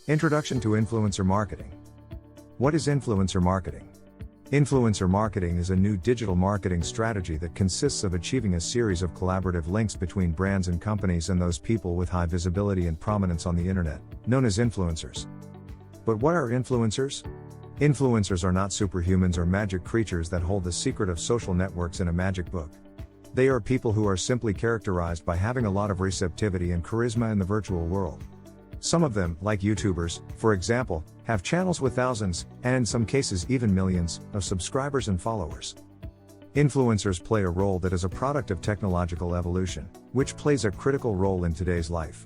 Introduction to Influencer Marketing. What is influencer marketing? Influencer marketing is a new digital marketing strategy that consists of achieving a series of collaborative links between brands and companies and those people with high visibility and prominence on the internet, known as influencers. But what are influencers? Influencers are not superhumans or magic creatures that hold the secret of social networks in a magic book. They are people who are simply characterized by having a lot of receptivity and charisma in the virtual world. Some of them, like YouTubers, for example, have channels with thousands, and in some cases even millions, of subscribers and followers. Influencers play a role that is a product of technological evolution, which plays a critical role in today's life.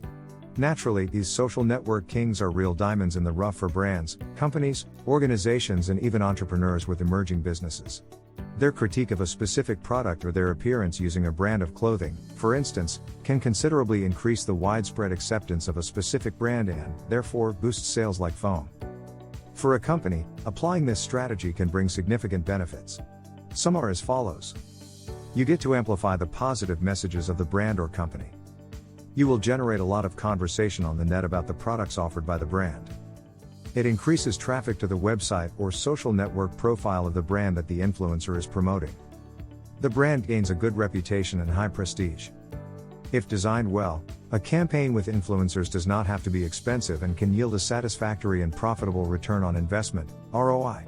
Naturally, these social network kings are real diamonds in the rough for brands, companies, organizations, and even entrepreneurs with emerging businesses. Their critique of a specific product or their appearance using a brand of clothing, for instance, can considerably increase the widespread acceptance of a specific brand and, therefore, boost sales like foam. For a company, applying this strategy can bring significant benefits. Some are as follows. You get to amplify the positive messages of the brand or company. You will generate a lot of conversation on the net about the products offered by the brand. It increases traffic to the website or social network profile of the brand that the influencer is promoting. The brand gains a good reputation and high prestige. If designed well, a campaign with influencers does not have to be expensive and can yield a satisfactory and profitable return on investment, ROI.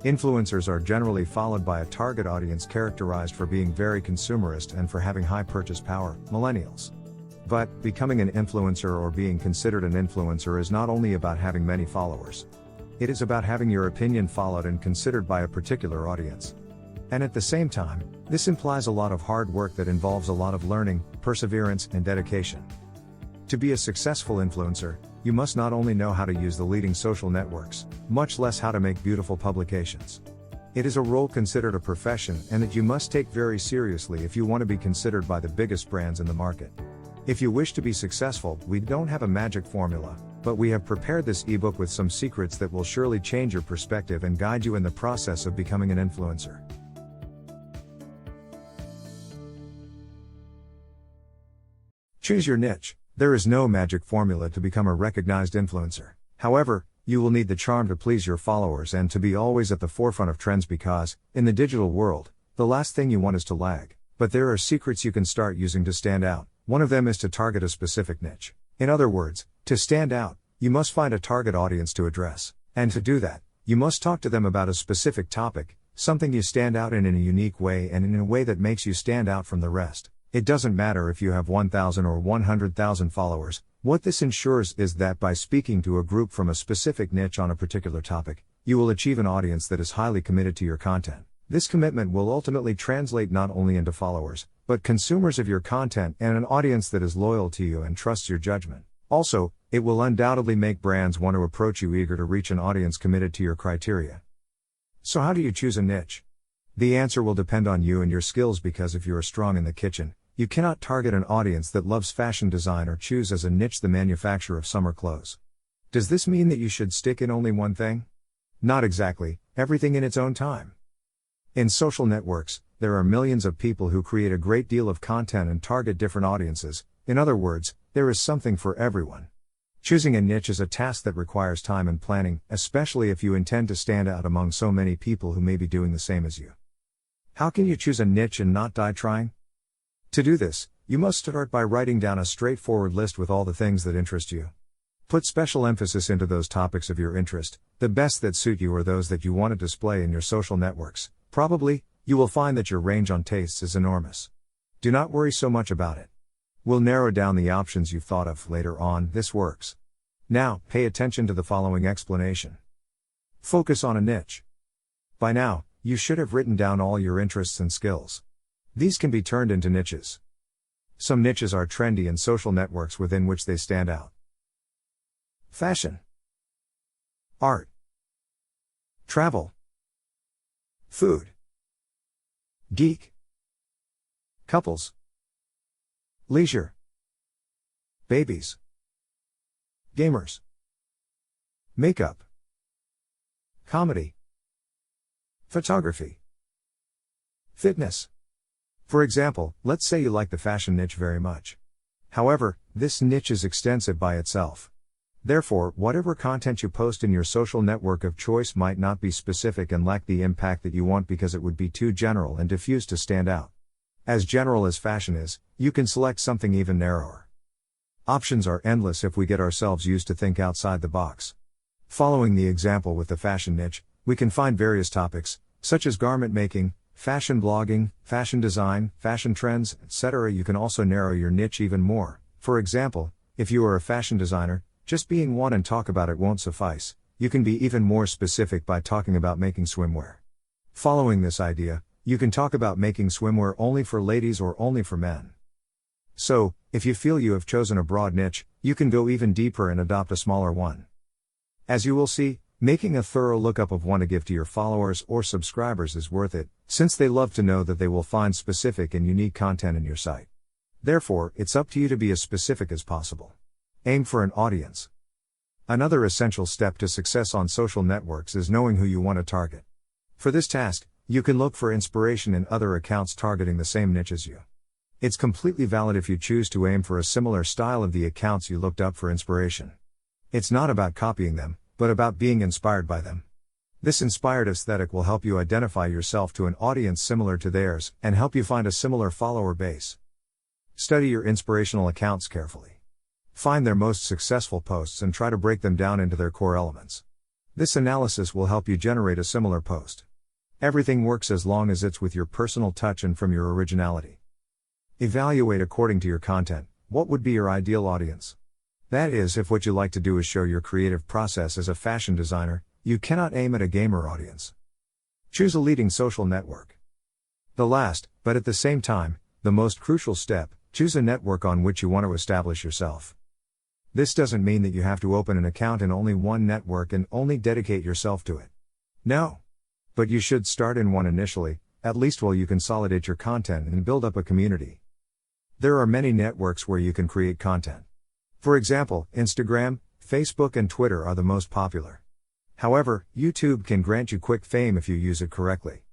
Influencers are generally followed by a target audience characterized for being very consumerist and for having high purchase power, millennials. But, becoming an influencer or being considered an influencer is not only about having many followers. It is about having your opinion followed and considered by a particular audience. And at the same time, this implies a lot of hard work that involves a lot of learning, perseverance, and dedication. To be a successful influencer, you must not only know how to use the leading social networks, much less how to make beautiful publications. It is a role considered a profession and that you must take very seriously if you want to be considered by the biggest brands in the market. If you wish to be successful, we don't have a magic formula, but we have prepared this ebook with some secrets that will surely change your perspective and guide you in the process of becoming an influencer. Choose your niche. There is no magic formula to become a recognized influencer. However, you will need the charm to please your followers and to be always at the forefront of trends because, in the digital world, the last thing you want is to lag. But there are secrets you can start using to stand out. One of them is to target a specific niche. In other words, to stand out, you must find a target audience to address. And to do that, you must talk to them about a specific topic, something you stand out in a unique way and in a way that makes you stand out from the rest. It doesn't matter if you have 1,000 or 100,000 followers. What this ensures is that by speaking to a group from a specific niche on a particular topic, you will achieve an audience that is highly committed to your content. This commitment will ultimately translate not only into followers, but consumers of your content and an audience that is loyal to you and trusts your judgment. Also, it will undoubtedly make brands want to approach you eager to reach an audience committed to your criteria. So how do you choose a niche? The answer will depend on you and your skills because if you are strong in the kitchen, you cannot target an audience that loves fashion design or choose as a niche the manufacture of summer clothes. Does this mean that you should stick in only one thing? Not exactly, everything in its own time. In social networks, there are millions of people who create a great deal of content and target different audiences. In other words, there is something for everyone. Choosing a niche is a task that requires time and planning, especially if you intend to stand out among so many people who may be doing the same as you. How can you choose a niche and not die trying? To do this, you must start by writing down a straightforward list with all the things that interest you. Put special emphasis into those topics of your interest. The best that suit you are those that you want to display in your social networks. Probably, you will find that your range on tastes is enormous. Do not worry so much about it. We'll narrow down the options you've thought of later on. This works. Now, pay attention to the following explanation. Focus on a niche. By now, you should have written down all your interests and skills. These can be turned into niches. Some niches are trendy in social networks within which they stand out. Fashion, art, travel, food, geek, couples, leisure, babies, gamers, makeup, comedy, photography, fitness, For example, let's say you like the fashion niche very much. However, this niche is extensive by itself. Therefore, whatever content you post in your social network of choice might not be specific and lack the impact that you want because it would be too general and diffuse to stand out. As general as fashion is, you can select something even narrower. Options are endless if we get ourselves used to think outside the box. Following the example with the fashion niche, we can find various topics, such as garment making, fashion blogging, fashion design, fashion trends, etc. You can also narrow your niche even more. For example, if you are a fashion designer, just being one and talk about it won't suffice. You can be even more specific by talking about making swimwear. Following this idea, you can talk about making swimwear only for ladies or only for men. So, if you feel you have chosen a broad niche, you can go even deeper and adopt a smaller one. As you will see, making a thorough lookup of one to give to your followers or subscribers is worth it, since they love to know that they will find specific and unique content in your site. Therefore, it's up to you to be as specific as possible. Aim for an audience. Another essential step to success on social networks is knowing who you want to target. For this task, you can look for inspiration in other accounts targeting the same niche as you. It's completely valid if you choose to aim for a similar style of the accounts you looked up for inspiration. It's not about copying them, but about being inspired by them. This inspired aesthetic will help you identify yourself to an audience similar to theirs and help you find a similar follower base. Study your inspirational accounts carefully. Find their most successful posts and try to break them down into their core elements. This analysis will help you generate a similar post. Everything works as long as it's with your personal touch and from your originality. Evaluate according to your content. What would be your ideal audience? That is, if what you like to do is show your creative process as a fashion designer, you cannot aim at a gamer audience. Choose a leading social network. The last, but at the same time, the most crucial step, choose a network on which you want to establish yourself. This doesn't mean that you have to open an account in only one network and only dedicate yourself to it. No. But you should start in one initially, at least while you consolidate your content and build up a community. There are many networks where you can create content. For example, Instagram, Facebook and Twitter are the most popular. However, YouTube can grant you quick fame if you use it correctly.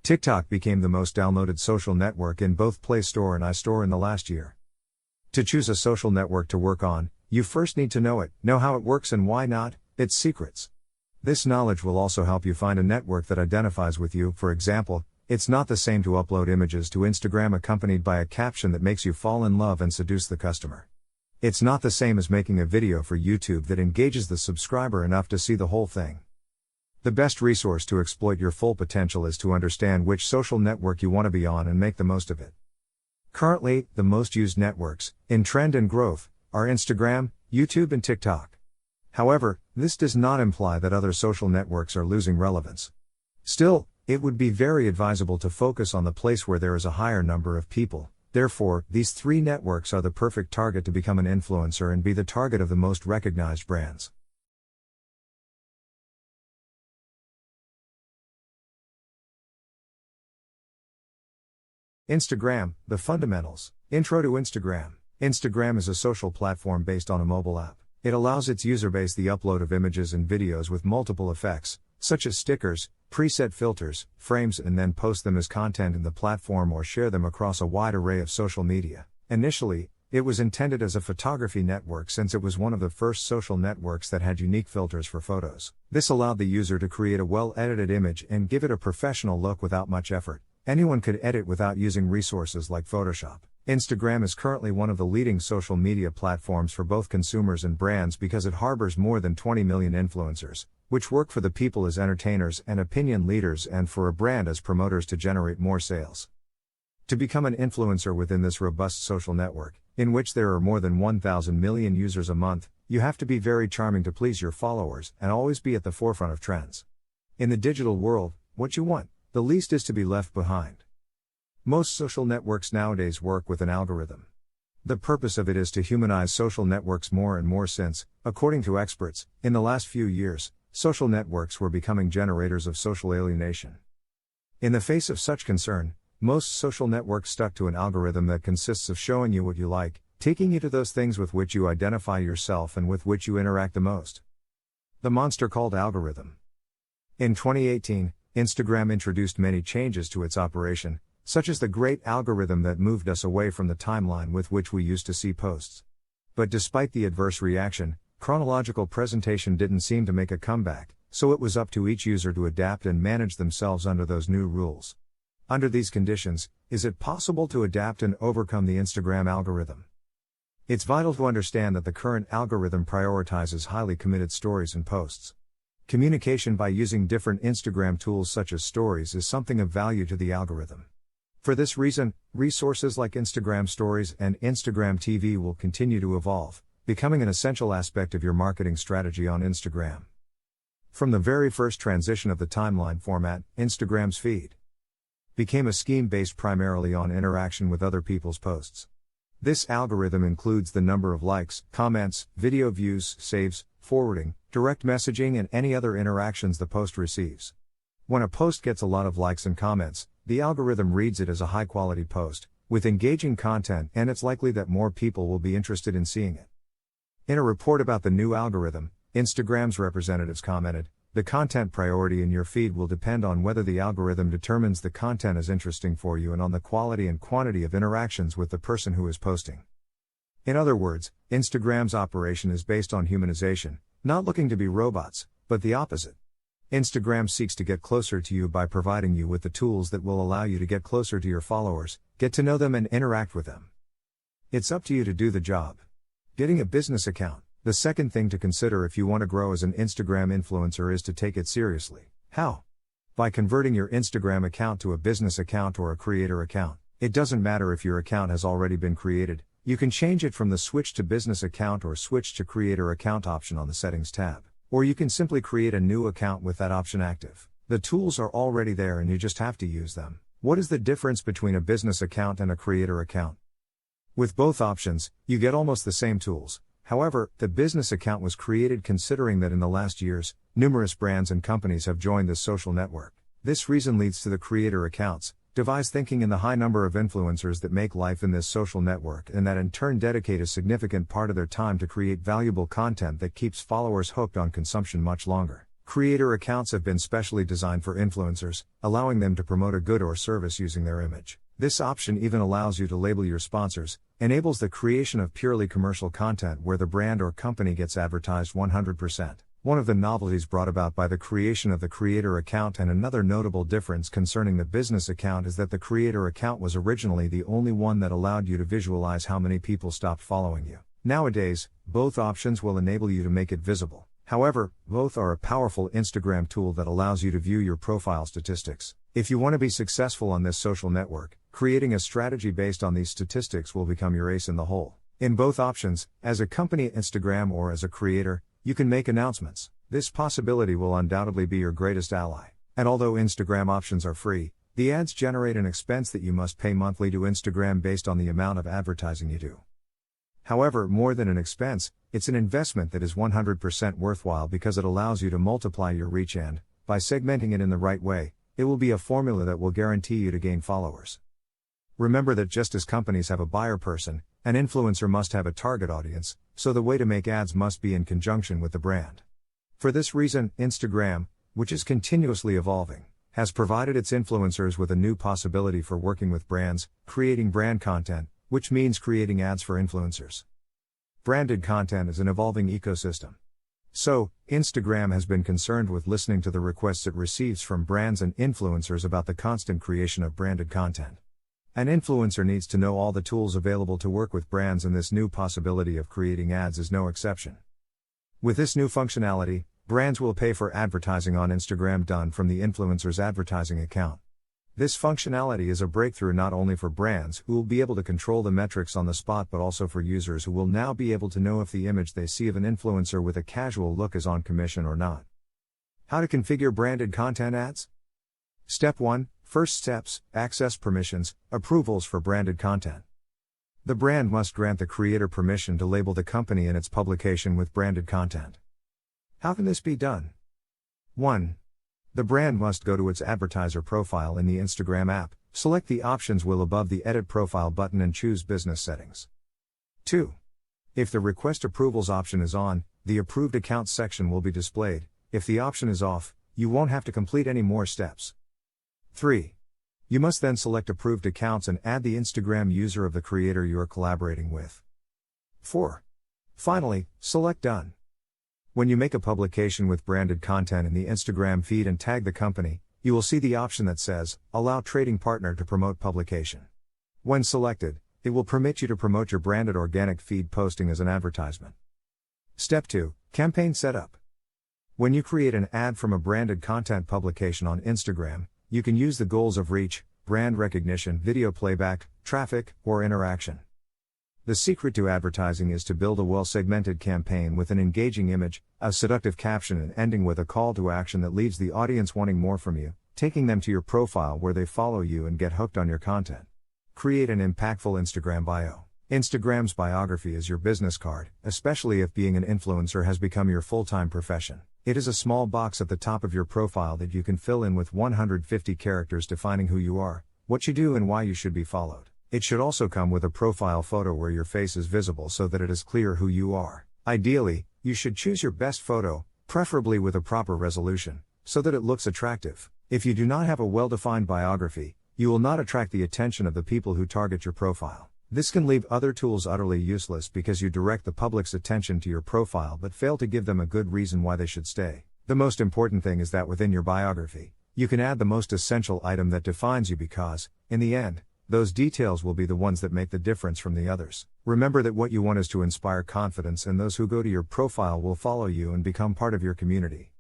TikTok became the most downloaded social network in both Play Store and iStore in the last year. To choose a social network to work on, you first need to know it, know how it works and why not, its secrets. This knowledge will also help you find a network that identifies with you. For example, it's not the same to upload images to Instagram accompanied by a caption that makes you fall in love and seduce the customer. It's not the same as making a video for YouTube that engages the subscriber enough to see the whole thing. The best resource to exploit your full potential is to understand which social network you want to be on and make the most of it. Currently, the most used networks, in trend and growth, are Instagram, YouTube and TikTok. However, this does not imply that other social networks are losing relevance. Still, it would be very advisable to focus on the place where there is a higher number of people. Therefore, these three networks are the perfect target to become an influencer and be the target of the most recognized brands. Instagram, the fundamentals. Intro to Instagram. Instagram is a social platform based on a mobile app. It allows its user base the upload of images and videos with multiple effects, such as stickers, preset filters, frames, and then post them as content in the platform or share them across a wide array of social media. Initially, it was intended as a photography network since it was one of the first social networks that had unique filters for photos. This allowed the user to create a well-edited image and give it a professional look without much effort. Anyone could edit without using resources like Photoshop. Instagram is currently one of the leading social media platforms for both consumers and brands because it harbors more than 20 million influencers, which work for the people as entertainers and opinion leaders and for a brand as promoters to generate more sales. To become an influencer within this robust social network, in which there are more than 1,000 million users a month, you have to be very charming to please your followers and always be at the forefront of trends. In the digital world, what you want, the least is to be left behind. Most social networks nowadays work with an algorithm. The purpose of it is to humanize social networks more and more since, according to experts, in the last few years, social networks were becoming generators of social alienation. In the face of such concern, most social networks stuck to an algorithm that consists of showing you what you like, taking you to those things with which you identify yourself and with which you interact the most. The monster called algorithm. In 2018, Instagram introduced many changes to its operation, such as the great algorithm that moved us away from the timeline with which we used to see posts. But despite the adverse reaction, chronological presentation didn't seem to make a comeback, so it was up to each user to adapt and manage themselves under those new rules. Under these conditions, is it possible to adapt and overcome the Instagram algorithm? It's vital to understand that the current algorithm prioritizes highly committed stories and posts. Communication by using different Instagram tools such as stories is something of value to the algorithm. For this reason, resources like Instagram Stories and Instagram TV will continue to evolve, becoming an essential aspect of your marketing strategy on Instagram. From the very first transition of the timeline format, Instagram's feed became a scheme based primarily on interaction with other people's posts. This algorithm includes the number of likes, comments, video views, saves, forwarding, direct messaging, and any other interactions the post receives. When a post gets a lot of likes and comments, the algorithm reads it as a high-quality post, with engaging content, and it's likely that more people will be interested in seeing it. In a report about the new algorithm, Instagram's representatives commented, "The content priority in your feed will depend on whether the algorithm determines the content is interesting for you and on the quality and quantity of interactions with the person who is posting." In other words, Instagram's operation is based on humanization, not looking to be robots, but the opposite. Instagram seeks to get closer to you by providing you with the tools that will allow you to get closer to your followers, get to know them, and interact with them. It's up to you to do the job. Getting a business account. The second thing to consider if you want to grow as an Instagram influencer is to take it seriously. How? By converting your Instagram account to a business account or a creator account. It doesn't matter if your account has already been created, you can change it from the Switch to Business Account or Switch to Creator Account option on the Settings tab. Or you can simply create a new account with that option active. The tools are already there and you just have to use them. What is the difference between a business account and a creator account? With both options, you get almost the same tools. However, the business account was created considering that in the last years, numerous brands and companies have joined this social network. This reason leads to the creator accounts, devise thinking in the high number of influencers that make life in this social network and that in turn dedicate a significant part of their time to create valuable content that keeps followers hooked on consumption much longer. Creator accounts have been specially designed for influencers, allowing them to promote a good or service using their image. This option even allows you to label your sponsors, enables the creation of purely commercial content where the brand or company gets advertised 100%. One of the novelties brought about by the creation of the creator account and another notable difference concerning the business account is that the creator account was originally the only one that allowed you to visualize how many people stopped following you. Nowadays, both options will enable you to make it visible. However, both are a powerful Instagram tool that allows you to view your profile statistics. If you want to be successful on this social network, creating a strategy based on these statistics will become your ace in the hole. In both options, as a company at Instagram or as a creator, you can make announcements. This possibility will undoubtedly be your greatest ally. And although Instagram options are free, the ads generate an expense that you must pay monthly to Instagram based on the amount of advertising you do. However, more than an expense, it's an investment that is 100% worthwhile because it allows you to multiply your reach and, by segmenting it in the right way, it will be a formula that will guarantee you to gain followers. Remember that just as companies have a buyer person, an influencer must have a target audience, so the way to make ads must be in conjunction with the brand. For this reason, Instagram, which is continuously evolving, has provided its influencers with a new possibility for working with brands, creating brand content, which means creating ads for influencers. Branded content is an evolving ecosystem. So, Instagram has been concerned with listening to the requests it receives from brands and influencers about the constant creation of branded content. An influencer needs to know all the tools available to work with brands, and this new possibility of creating ads is no exception. With this new functionality, brands will pay for advertising on Instagram done from the influencer's advertising account. This functionality is a breakthrough not only for brands who will be able to control the metrics on the spot but also for users who will now be able to know if the image they see of an influencer with a casual look is on commission or not. How to configure branded content ads? Step 1. First steps, access permissions, approvals for branded content. The brand must grant the creator permission to label the company and its publication with branded content. How can this be done? 1. The brand must go to its advertiser profile in the Instagram app, select the options wheel above the Edit Profile button and choose Business Settings. 2. If the Request Approvals option is on, the Approved Accounts section will be displayed. If the option is off, you won't have to complete any more steps. 3. You must then select approved accounts and add the Instagram user of the creator you are collaborating with. 4. Finally, select Done. When you make a publication with branded content in the Instagram feed and tag the company, you will see the option that says, Allow Trading Partner to promote publication. When selected, it will permit you to promote your branded organic feed posting as an advertisement. Step 2. Campaign Setup. When you create an ad from a branded content publication on Instagram, you can use the goals of reach, brand recognition, video playback, traffic, or interaction. The secret to advertising is to build a well-segmented campaign with an engaging image, a seductive caption, and ending with a call to action that leaves the audience wanting more from you, taking them to your profile where they follow you and get hooked on your content. Create an impactful Instagram bio. Instagram's biography is your business card, especially if being an influencer has become your full-time profession. It is a small box at the top of your profile that you can fill in with 150 characters defining who you are, what you do, and why you should be followed. It should also come with a profile photo where your face is visible so that it is clear who you are. Ideally, you should choose your best photo, preferably with a proper resolution, so that it looks attractive. If you do not have a well-defined biography, you will not attract the attention of the people who target your profile. This can leave other tools utterly useless because you direct the public's attention to your profile but fail to give them a good reason why they should stay. The most important thing is that within your biography, you can add the most essential item that defines you because, in the end, those details will be the ones that make the difference from the others. Remember that what you want is to inspire confidence, and those who go to your profile will follow you and become part of your community.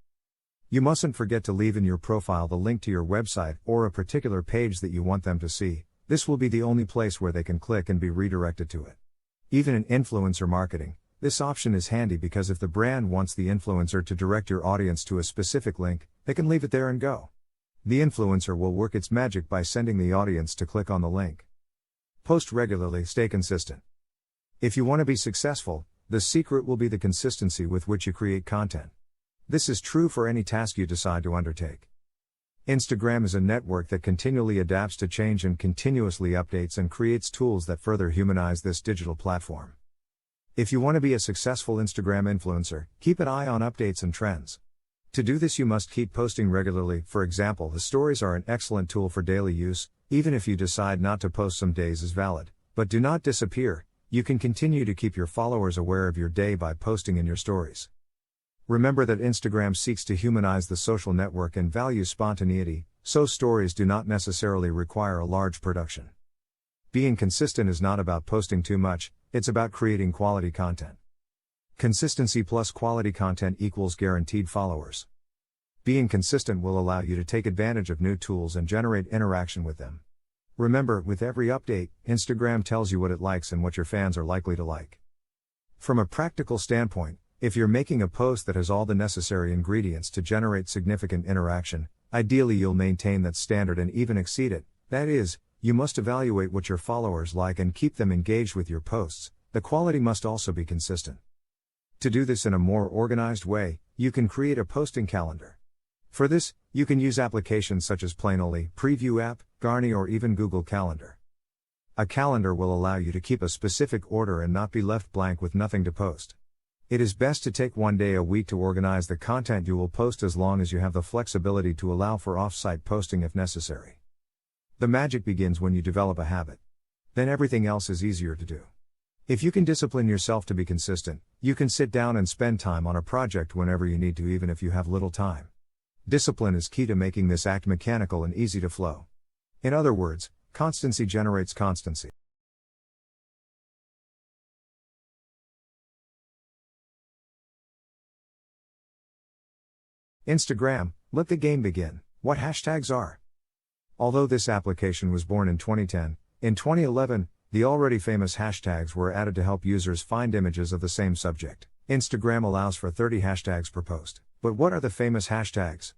You mustn't forget to leave in your profile the link to your website or a particular page that you want them to see. This will be the only place where they can click and be redirected to it. Even in influencer marketing, this option is handy because if the brand wants the influencer to direct your audience to a specific link, they can leave it there and go. The influencer will work its magic by sending the audience to click on the link. Post regularly, stay consistent. If you want to be successful, the secret will be the consistency with which you create content. This is true for any task you decide to undertake. Instagram is a network that continually adapts to change and continuously updates and creates tools that further humanize this digital platform. If you want to be a successful Instagram influencer, keep an eye on updates and trends. To do this, you must keep posting regularly. For example, the stories are an excellent tool for daily use. Even if you decide not to post, some days is valid. But do not disappear. You can continue to keep your followers aware of your day by posting in your stories. Remember that Instagram seeks to humanize the social network and values spontaneity, so stories do not necessarily require a large production. Being consistent is not about posting too much, it's about creating quality content. Consistency plus quality content equals guaranteed followers. Being consistent will allow you to take advantage of new tools and generate interaction with them. Remember, with every update, Instagram tells you what it likes and what your fans are likely to like. From a practical standpoint, if you're making a post that has all the necessary ingredients to generate significant interaction, ideally you'll maintain that standard and even exceed it. That is, you must evaluate what your followers like and keep them engaged with your posts. The quality must also be consistent. To do this in a more organized way, you can create a posting calendar. For this, you can use applications such as Planoly, Preview App, Garni, or even Google Calendar. A calendar will allow you to keep a specific order and not be left blank with nothing to post. It is best to take one day a week to organize the content you will post, as long as you have the flexibility to allow for off-site posting if necessary. The magic begins when you develop a habit. Then everything else is easier to do. If you can discipline yourself to be consistent, you can sit down and spend time on a project whenever you need to, even if you have little time. Discipline is key to making this act mechanical and easy to flow. In other words, constancy generates constancy. Instagram, let the game begin. What hashtags are? Although this application was born in 2010, in 2011, the already famous hashtags were added to help users find images of the same subject. Instagram allows for 30 hashtags per post. But what are the famous hashtags?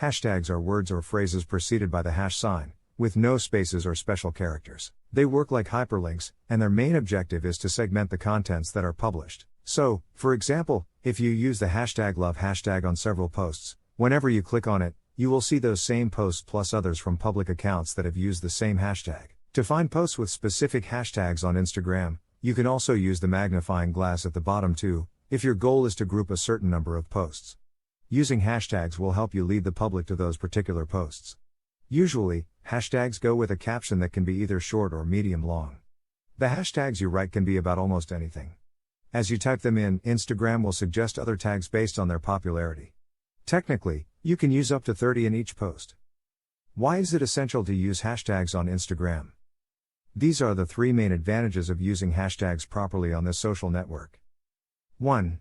Hashtags are words or phrases preceded by the hash sign, with no spaces or special characters. They work like hyperlinks, and their main objective is to segment the contents that are published. So, for example, if you use the hashtag love hashtag on several posts, whenever you click on it, you will see those same posts plus others from public accounts that have used the same hashtag. To find posts with specific hashtags on Instagram, you can also use the magnifying glass at the bottom too, if your goal is to group a certain number of posts. Using hashtags will help you lead the public to those particular posts. Usually, hashtags go with a caption that can be either short or medium long. The hashtags you write can be about almost anything. As you type them in, Instagram will suggest other tags based on their popularity. Technically, you can use up to 30 in each post. Why is it essential to use hashtags on Instagram? These are the 3 main advantages of using hashtags properly on this social network. 1.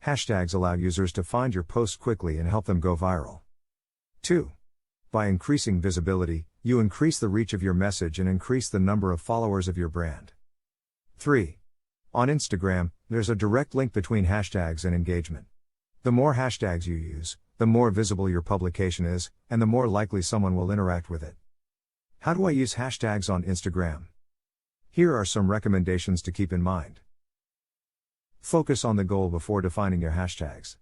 Hashtags allow users to find your posts quickly and help them go viral. 2. By increasing visibility, you increase the reach of your message and increase the number of followers of your brand. 3. On Instagram, there's a direct link between hashtags and engagement. The more hashtags you use, the more visible your publication is, and the more likely someone will interact with it. How do I use hashtags on Instagram? Here are some recommendations to keep in mind. Focus on the goal before defining your hashtags.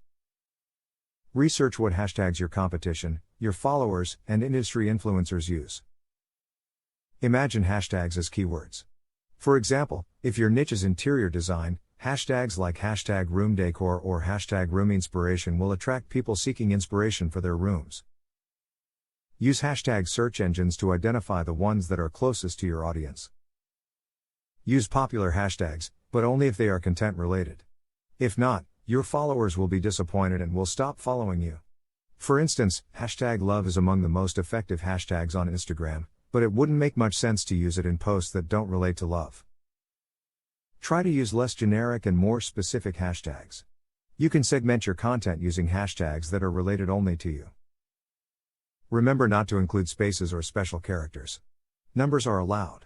Research what hashtags your competition, your followers, and industry influencers use. Imagine hashtags as keywords. For example, if your niche is interior design, hashtags like #roomdecor or #roominspiration will attract people seeking inspiration for their rooms. Use hashtag search engines to identify the ones that are closest to your audience. Use popular hashtags, but only if they are content related. If not, your followers will be disappointed and will stop following you. For instance, #love is among the most effective hashtags on Instagram, but it wouldn't make much sense to use it in posts that don't relate to love. Try to use less generic and more specific hashtags. You can segment your content using hashtags that are related only to you. Remember not to include spaces or special characters. Numbers are allowed.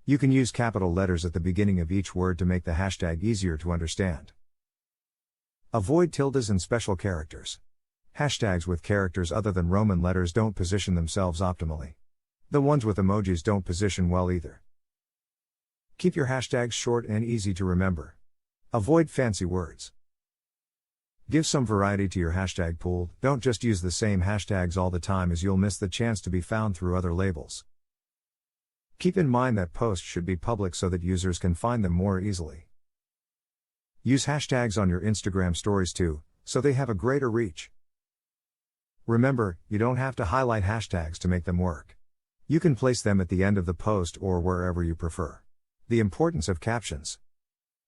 You can use capital letters at the beginning of each word to make the hashtag easier to understand. Avoid tildes and special characters. Hashtags with characters other than Roman letters don't position themselves optimally. The ones with emojis don't position well either. Keep your hashtags short and easy to remember. Avoid fancy words. Give some variety to your hashtag pool, don't just use the same hashtags all the time as you'll miss the chance to be found through other labels. Keep in mind that posts should be public so that users can find them more easily. Use hashtags on your Instagram stories too, so they have a greater reach. Remember, you don't have to highlight hashtags to make them work. You can place them at the end of the post or wherever you prefer. The importance of captions.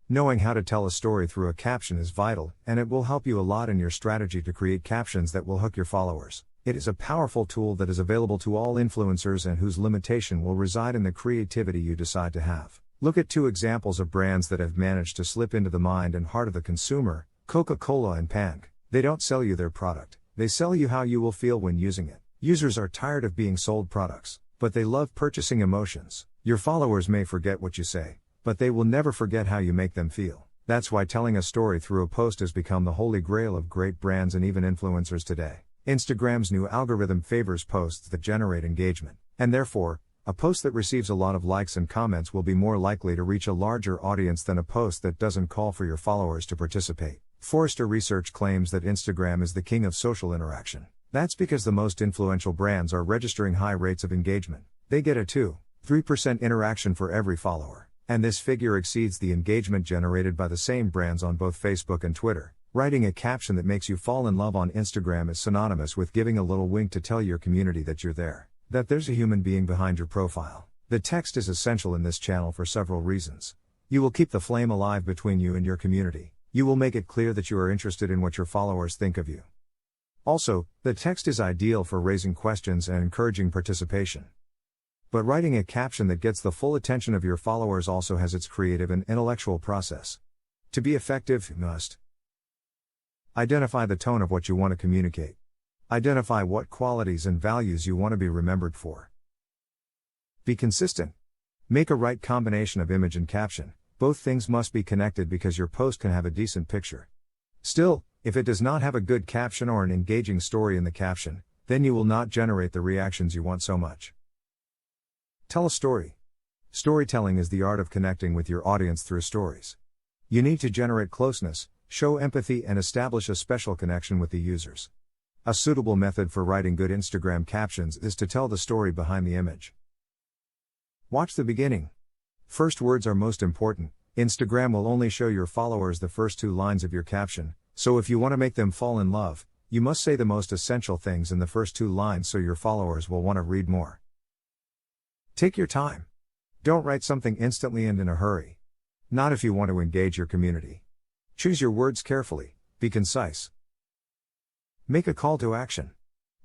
Knowing how to tell a story through a caption is vital, and it will help you a lot in your strategy to create captions that will hook your followers. It is a powerful tool that is available to all influencers and whose limitation will reside in the creativity you decide to have. Look at 2 examples of brands that have managed to slip into the mind and heart of the consumer, Coca-Cola and Pank. They don't sell you their product, they sell you how you will feel when using it. Users are tired of being sold products, but they love purchasing emotions. Your followers may forget what you say, but they will never forget how you make them feel. That's why telling a story through a post has become the holy grail of great brands and even influencers today. Instagram's new algorithm favors posts that generate engagement, and therefore, a post that receives a lot of likes and comments will be more likely to reach a larger audience than a post that doesn't call for your followers to participate. Forrester Research claims that Instagram is the king of social interaction. That's because the most influential brands are registering high rates of engagement. They get a 2-3% interaction for every follower. And this figure exceeds the engagement generated by the same brands on both Facebook and Twitter. Writing a caption that makes you fall in love on Instagram is synonymous with giving a little wink to tell your community that you're there, that there's a human being behind your profile. The text is essential in this channel for several reasons. You will keep the flame alive between you and your community. You will make it clear that you are interested in what your followers think of you. Also, the text is ideal for raising questions and encouraging participation. But writing a caption that gets the full attention of your followers also has its creative and intellectual process. To be effective, you must identify the tone of what you want to communicate. Identify what qualities and values you want to be remembered for. Be consistent. Make a right combination of image and caption. Both things must be connected because your post can have a decent picture. Still, if it does not have a good caption or an engaging story in the caption, then you will not generate the reactions you want so much. Tell a story. Storytelling is the art of connecting with your audience through stories. You need to generate closeness, show empathy, and establish a special connection with the users. A suitable method for writing good Instagram captions is to tell the story behind the image. Watch the beginning. First words are most important. Instagram will only show your followers the first 2 lines of your caption, so if you want to make them fall in love, You must say the most essential things in the first 2 lines so your followers will want to read more. Take your time. Don't write something instantly and in a hurry. Not if you want to engage your community. Choose your words carefully, be concise. Make a call to action.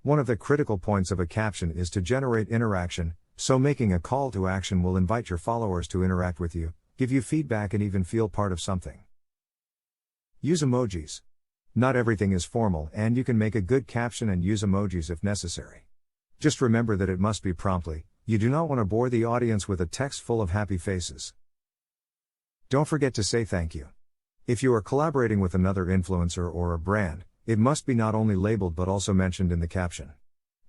One of the critical points of a caption is to generate interaction, so making a call to action will invite your followers to interact with you, give you feedback and even feel part of something. Use emojis. Not everything is formal and you can make a good caption and use emojis if necessary. Just remember that it must be promptly, you do not want to bore the audience with a text full of happy faces. Don't forget to say thank you. If you are collaborating with another influencer or a brand, it must be not only labeled but also mentioned in the caption.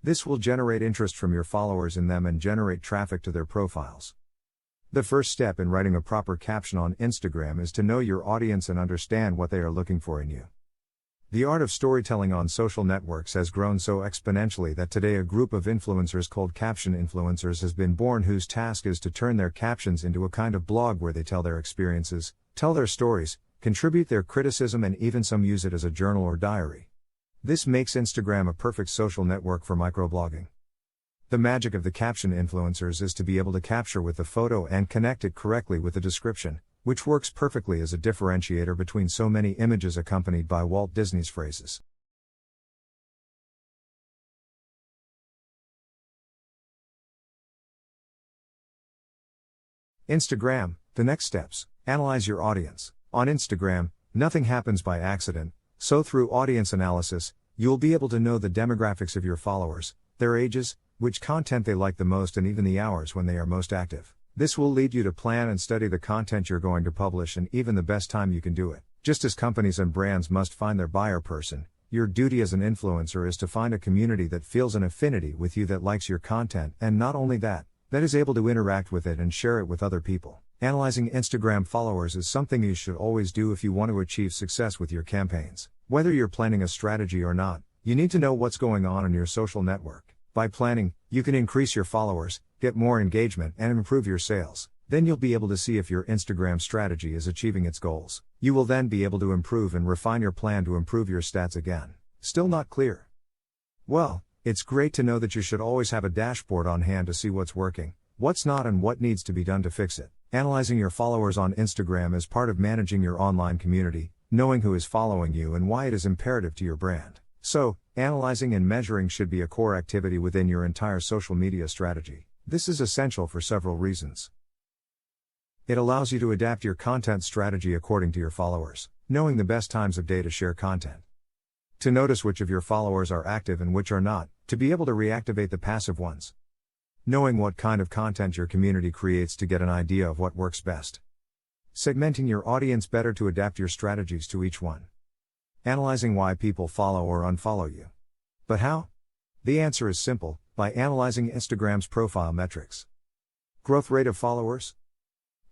This will generate interest from your followers in them and generate traffic to their profiles. The first step in writing a proper caption on Instagram is to know your audience and understand what they are looking for in you. The art of storytelling on social networks has grown so exponentially that today a group of influencers called caption influencers has been born, whose task is to turn their captions into a kind of blog where they tell their experiences, tell their stories, contribute their criticism, and even some use it as a journal or diary. This makes Instagram a perfect social network for microblogging. The magic of the caption influencers is to be able to capture with the photo and connect it correctly with the description, which works perfectly as a differentiator between so many images accompanied by Walt Disney's phrases. Instagram, the next steps. Analyze your audience. On Instagram, nothing happens by accident, so through audience analysis, you'll be able to know the demographics of your followers, their ages, which content they like the most, and even the hours when they are most active. This will lead you to plan and study the content you're going to publish and even the best time you can do it. Just as companies and brands must find their buyer person, your duty as an influencer is to find a community that feels an affinity with you, that likes your content, and not only that is able to interact with it and share it with other people. Analyzing Instagram followers is something you should always do if you want to achieve success with your campaigns. Whether you're planning a strategy or not, you need to know what's going on in your social network. By planning, you can increase your followers, get more engagement, and improve your sales. Then you'll be able to see if your Instagram strategy is achieving its goals. You will then be able to improve and refine your plan to improve your stats again. Still not clear? Well, it's great to know that you should always have a dashboard on hand to see what's working, what's not, and what needs to be done to fix it. Analyzing your followers on Instagram is part of managing your online community, knowing who is following you and why it is imperative to your brand. So, analyzing and measuring should be a core activity within your entire social media strategy. This is essential for several reasons. It allows you to adapt your content strategy according to your followers, knowing the best times of day to share content. To notice which of your followers are active and which are not, to be able to reactivate the passive ones. Knowing what kind of content your community creates to get an idea of what works best. Segmenting your audience better to adapt your strategies to each one. Analyzing why people follow or unfollow you. But how? The answer is simple, by analyzing Instagram's profile metrics. Growth rate of followers?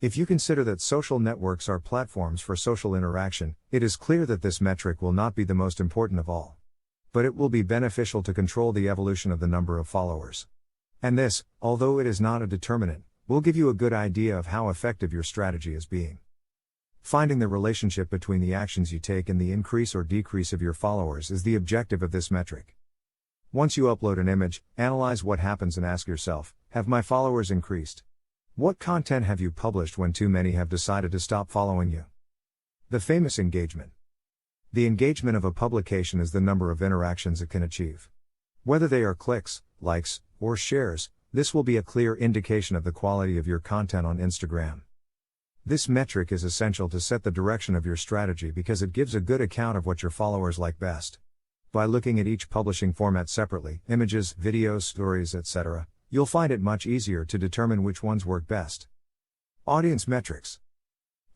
If you consider that social networks are platforms for social interaction, it is clear that this metric will not be the most important of all. But it will be beneficial to control the evolution of the number of followers. And this, although it is not a determinant, will give you a good idea of how effective your strategy is being. Finding the relationship between the actions you take and the increase or decrease of your followers is the objective of this metric. Once you upload an image, analyze what happens and ask yourself, have my followers increased? What content have you published when too many have decided to stop following you? The famous engagement. The engagement of a publication is the number of interactions it can achieve. Whether they are clicks, likes, or shares, this will be a clear indication of the quality of your content on Instagram. This metric is essential to set the direction of your strategy because it gives a good account of what your followers like best. By looking at each publishing format separately, images, videos, stories, etc., you'll find it much easier to determine which ones work best. Audience metrics.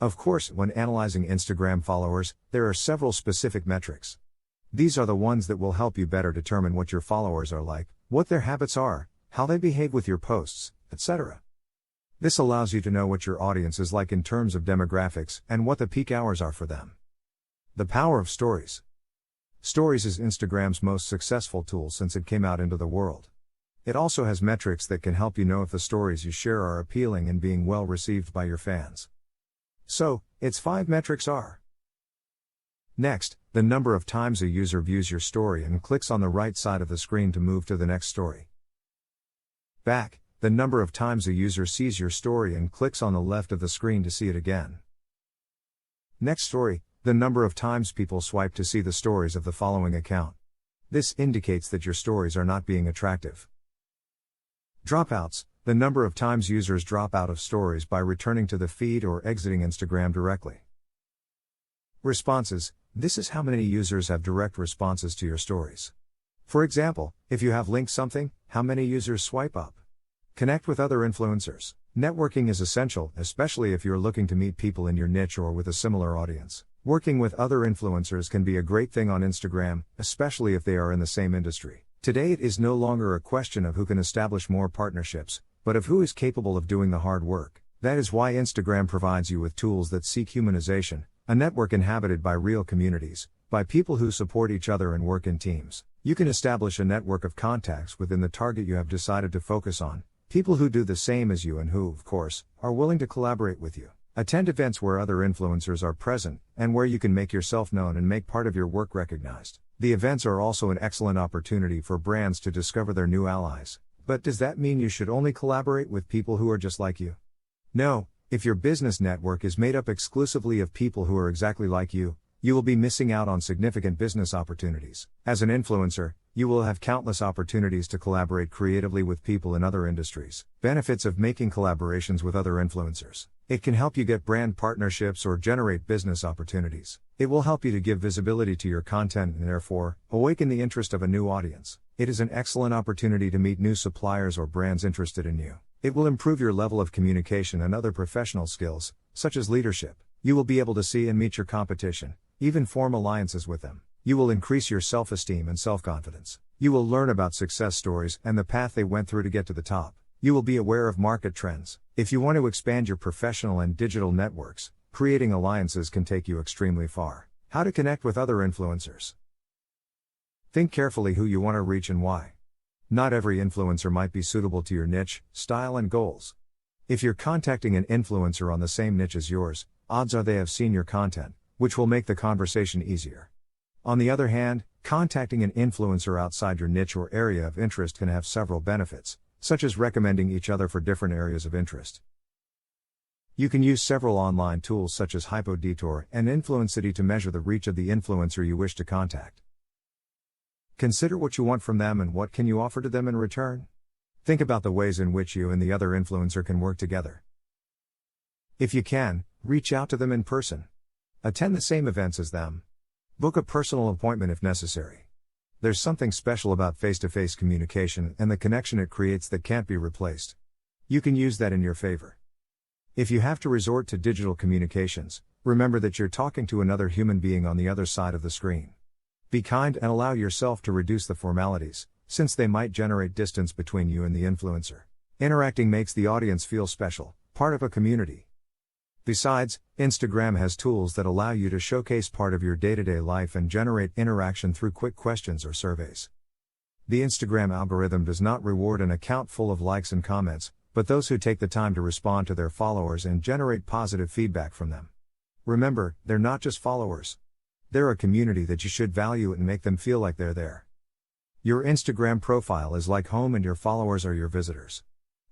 Of course, when analyzing Instagram followers, there are several specific metrics. These are the ones that will help you better determine what your followers are like, what their habits are, how they behave with your posts, etc. This allows you to know what your audience is like in terms of demographics and what the peak hours are for them. The power of stories. Stories is Instagram's most successful tool since it came out into the world. It also has metrics that can help you know if the stories you share are appealing and being well received by your fans. So, its 5 metrics are: Next, the number of times a user views your story and clicks on the right side of the screen to move to the next story. Back, the number of times a user sees your story and clicks on the left of the screen to see it again. Next story, the number of times people swipe to see the stories of the following account. This indicates that your stories are not being attractive. Dropouts, the number of times users drop out of stories by returning to the feed or exiting Instagram directly. Responses, this is how many users have direct responses to your stories. For example, if you have linked something, how many users swipe up? Connect with other influencers. Networking is essential, especially if you're looking to meet people in your niche or with a similar audience. Working with other influencers can be a great thing on Instagram, especially if they are in the same industry. Today it is no longer a question of who can establish more partnerships, but of who is capable of doing the hard work. That is why Instagram provides you with tools that seek humanization, a network inhabited by real communities, by people who support each other and work in teams. You can establish a network of contacts within the target you have decided to focus on, people who do the same as you and who, of course, are willing to collaborate with you. Attend events where other influencers are present, and where you can make yourself known and make part of your work recognized. The events are also an excellent opportunity for brands to discover their new allies. But does that mean you should only collaborate with people who are just like you? No, if your business network is made up exclusively of people who are exactly like you will be missing out on significant business opportunities. As an influencer, you will have countless opportunities to collaborate creatively with people in other industries. Benefits of making collaborations with other influencers. It can help you get brand partnerships or generate business opportunities. It will help you to give visibility to your content and therefore, awaken the interest of a new audience. It is an excellent opportunity to meet new suppliers or brands interested in you. It will improve your level of communication and other professional skills, such as leadership. You will be able to see and meet your competition, even form alliances with them. You will increase your self-esteem and self-confidence. You will learn about success stories and the path they went through to get to the top. You will be aware of market trends. If you want to expand your professional and digital networks, creating alliances can take you extremely far. How to connect with other influencers. Think carefully who you want to reach and why. Not every influencer might be suitable to your niche, style, and goals. If you're contacting an influencer on the same niche as yours, odds are they have seen your content, which will make the conversation easier. On the other hand, contacting an influencer outside your niche or area of interest can have several benefits, such as recommending each other for different areas of interest. You can use several online tools such as HypoDetour and Influencity to measure the reach of the influencer you wish to contact. Consider what you want from them and what can you offer to them in return. Think about the ways in which you and the other influencer can work together. If you can, reach out to them in person. Attend the same events as them. Book a personal appointment if necessary. There's something special about face-to-face communication and the connection it creates that can't be replaced. You can use that in your favor. If you have to resort to digital communications, remember that you're talking to another human being on the other side of the screen. Be kind and allow yourself to reduce the formalities, since they might generate distance between you and the influencer. Interacting makes the audience feel special, part of a community. Besides, Instagram has tools that allow you to showcase part of your day-to-day life and generate interaction through quick questions or surveys. The Instagram algorithm does not reward an account full of likes and comments, but those who take the time to respond to their followers and generate positive feedback from them. Remember, they're not just followers. They're a community that you should value and make them feel like they're there. Your Instagram profile is like home and your followers are your visitors.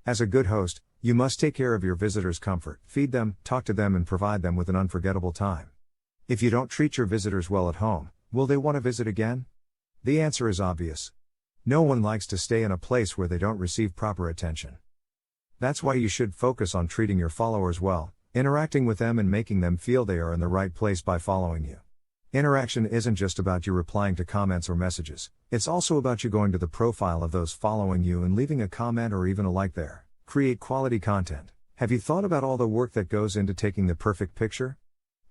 As a good host, you must take care of your visitors' comfort, feed them, talk to them and provide them with an unforgettable time. If you don't treat your visitors well at home, will they want to visit again? The answer is obvious. No one likes to stay in a place where they don't receive proper attention. That's why you should focus on treating your followers well, interacting with them and making them feel they are in the right place by following you. Interaction isn't just about you replying to comments or messages, it's also about you going to the profile of those following you and leaving a comment or even a like there. Create quality content. Have you thought about all the work that goes into taking the perfect picture?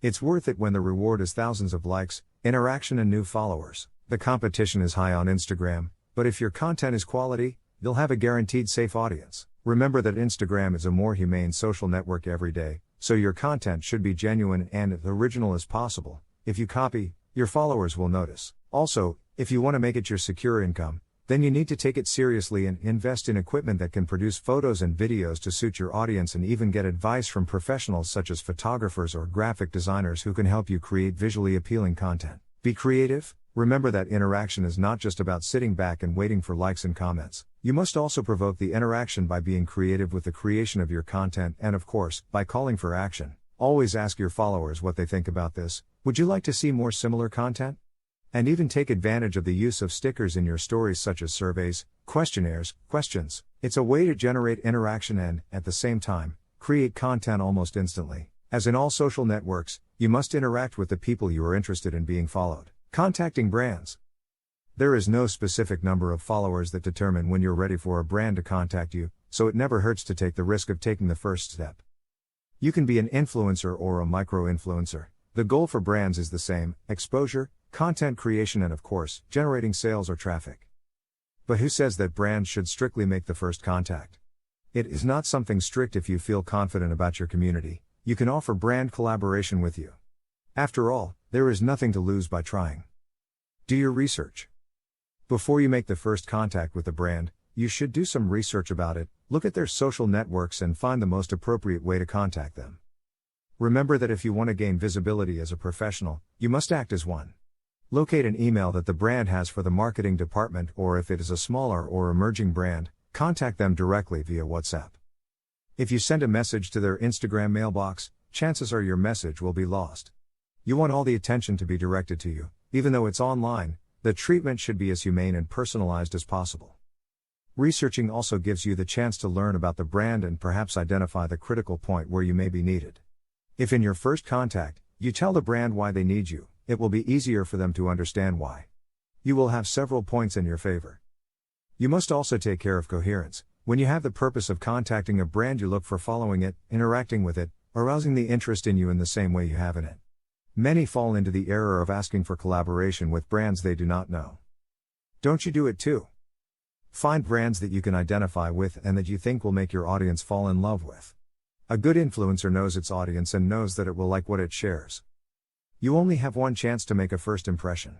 It's worth it when the reward is thousands of likes, interaction and new followers. The competition is high on Instagram, but if your content is quality, you'll have a guaranteed safe audience. Remember that Instagram is a more humane social network every day, so your content should be genuine and as original as possible. If you copy, your followers will notice. Also, if you want to make it your secure income, then you need to take it seriously and invest in equipment that can produce photos and videos to suit your audience, and even get advice from professionals such as photographers or graphic designers who can help you create visually appealing content. Be creative. Remember that interaction is not just about sitting back and waiting for likes and comments. You must also provoke the interaction by being creative with the creation of your content and, of course, by calling for action. Always ask your followers what they think about this. Would you like to see more similar content? And even take advantage of the use of stickers in your stories, such as surveys, questionnaires, questions. It's a way to generate interaction and, at the same time, create content almost instantly. As in all social networks, you must interact with the people you are interested in being followed. Contacting brands. There is no specific number of followers that determine when you're ready for a brand to contact you, so it never hurts to take the risk of taking the first step. You can be an influencer or a micro-influencer. The goal for brands is the same: exposure, content creation, and of course, generating sales or traffic. But who says that brands should strictly make the first contact? It is not something strict. If you feel confident about your community, you can offer brand collaboration with you. After all, there is nothing to lose by trying. Do your research. Before you make the first contact with a brand, you should do some research about it, look at their social networks and find the most appropriate way to contact them. Remember that if you want to gain visibility as a professional, you must act as one. Locate an email that the brand has for the marketing department, or if it is a smaller or emerging brand, contact them directly via WhatsApp. If you send a message to their Instagram mailbox, chances are your message will be lost. You want all the attention to be directed to you. Even though it's online, the treatment should be as humane and personalized as possible. Researching also gives you the chance to learn about the brand and perhaps identify the critical point where you may be needed. If in your first contact, you tell the brand why they need you, it will be easier for them to understand why. You will have several points in your favor. You must also take care of coherence. When you have the purpose of contacting a brand, you look for following it, interacting with it, arousing the interest in you in the same way you have in it. Many fall into the error of asking for collaboration with brands they do not know. Don't you do it too? Find brands that you can identify with and that you think will make your audience fall in love with. A good influencer knows its audience and knows that it will like what it shares. You only have one chance to make a first impression.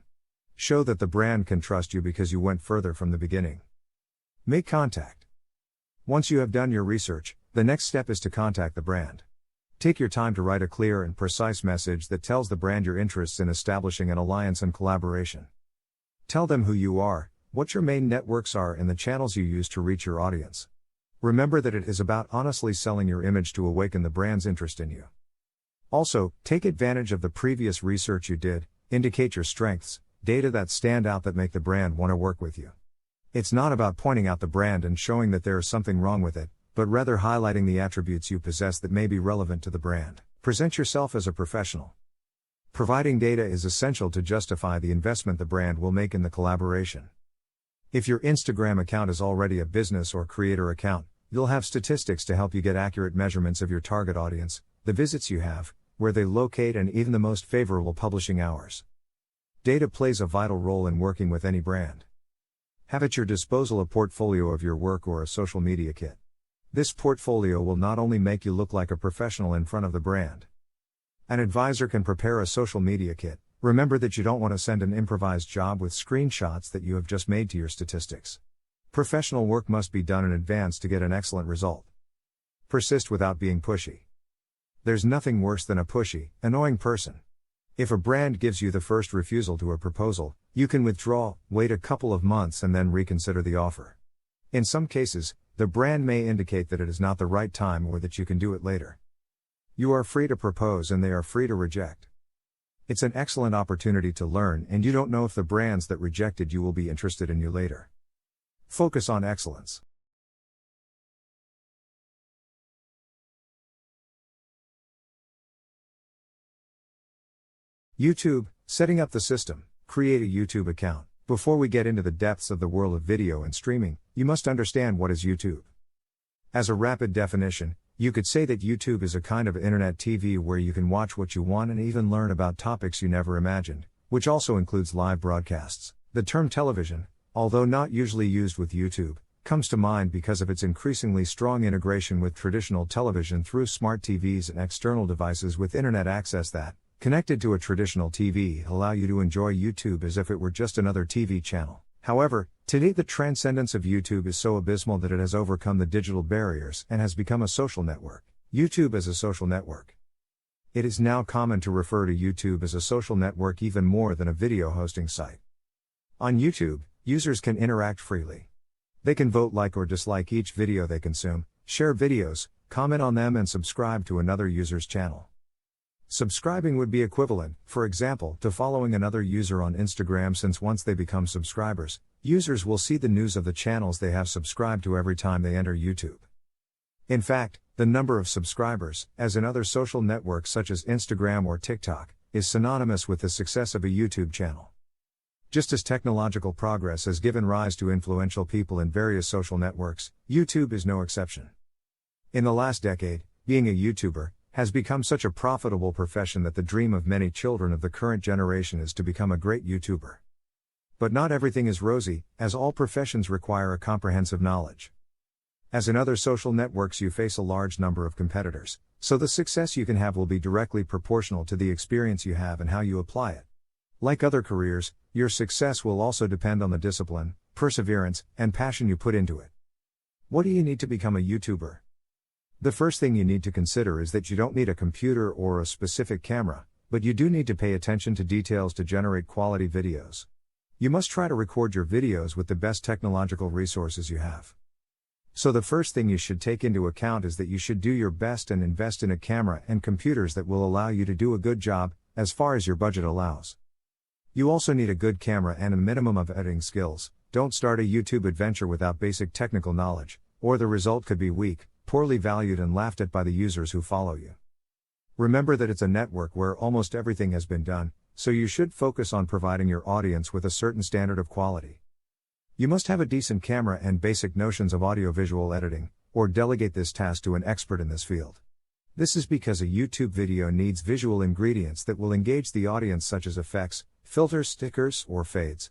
Show that the brand can trust you because you went further from the beginning. Make contact. Once you have done your research, the next step is to contact the brand. Take your time to write a clear and precise message that tells the brand your interests in establishing an alliance and collaboration. Tell them who you are, what your main networks are, and the channels you use to reach your audience. Remember that it is about honestly selling your image to awaken the brand's interest in you. Also, take advantage of the previous research you did, indicate your strengths, data that stand out that make the brand want to work with you. It's not about pointing out the brand and showing that there is something wrong with it, but rather highlighting the attributes you possess that may be relevant to the brand. Present yourself as a professional. Providing data is essential to justify the investment the brand will make in the collaboration. If your Instagram account is already a business or creator account, you'll have statistics to help you get accurate measurements of your target audience, the visits you have, where they locate, and even the most favorable publishing hours. Data plays a vital role in working with any brand. Have at your disposal a portfolio of your work or a social media kit. This portfolio will not only make you look like a professional in front of the brand. An advisor can prepare a social media kit. Remember that you don't want to send an improvised job with screenshots that you have just made to your statistics. Professional work must be done in advance to get an excellent result. Persist without being pushy. There's nothing worse than a pushy, annoying person. If a brand gives you the first refusal to a proposal, you can withdraw, wait a couple of months, and then reconsider the offer. In some cases, the brand may indicate that it is not the right time or that you can do it later. You are free to propose and they are free to reject. It's an excellent opportunity to learn, and you don't know if the brands that rejected you will be interested in you later. Focus on excellence. YouTube, setting up the system. Create a YouTube account. Before we get into the depths of the world of video and streaming, you must understand what is YouTube. As a rapid definition, you could say that YouTube is a kind of internet TV where you can watch what you want and even learn about topics you never imagined, which also includes live broadcasts. The term television, although not usually used with YouTube, comes to mind because of its increasingly strong integration with traditional television through smart TVs and external devices with internet access that, connected to a traditional TV, allow you to enjoy YouTube as if it were just another TV channel. However, today the transcendence of YouTube is so abysmal that it has overcome the digital barriers and has become a social network. YouTube as a social network. It is now common to refer to YouTube as a social network even more than a video hosting site. On YouTube, users can interact freely. They can vote, like or dislike each video they consume, share videos, comment on them, and subscribe to another user's channel. Subscribing would be equivalent, for example, to following another user on Instagram, since once they become subscribers, users will see the news of the channels they have subscribed to every time they enter YouTube. In fact, the number of subscribers, as in other social networks such as Instagram or TikTok, is synonymous with the success of a YouTube channel. Just as technological progress has given rise to influential people in various social networks, YouTube is no exception. In the last decade, being a YouTuber has become such a profitable profession that the dream of many children of the current generation is to become a great YouTuber. But not everything is rosy, as all professions require a comprehensive knowledge. As in other social networks, you face a large number of competitors, so the success you can have will be directly proportional to the experience you have and how you apply it. Like other careers, your success will also depend on the discipline, perseverance, and passion you put into it. What do you need to become a YouTuber? The first thing you need to consider is that you don't need a computer or a specific camera, but you do need to pay attention to details to generate quality videos. You must try to record your videos with the best technological resources you have. So the first thing you should take into account is that you should do your best and invest in a camera and computers that will allow you to do a good job, as far as your budget allows. You also need a good camera and a minimum of editing skills. Don't start a YouTube adventure without basic technical knowledge, or the result could be weak, poorly valued, and laughed at by the users who follow you. Remember that it's a network where almost everything has been done, so you should focus on providing your audience with a certain standard of quality. You must have a decent camera and basic notions of audiovisual editing, or delegate this task to an expert in this field. This is because a YouTube video needs visual ingredients that will engage the audience, such as effects, filters, stickers, or fades.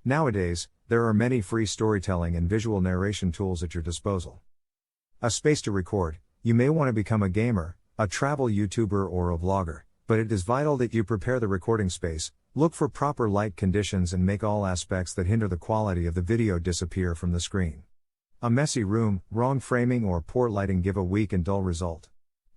Nowadays, there are many free storytelling and visual narration tools at your disposal. A space to record. You may want to become a gamer, a travel YouTuber, or a vlogger, but it is vital that you prepare the recording space, look for proper light conditions, and make all aspects that hinder the quality of the video disappear from the screen. A messy room, wrong framing, or poor lighting give a weak and dull result.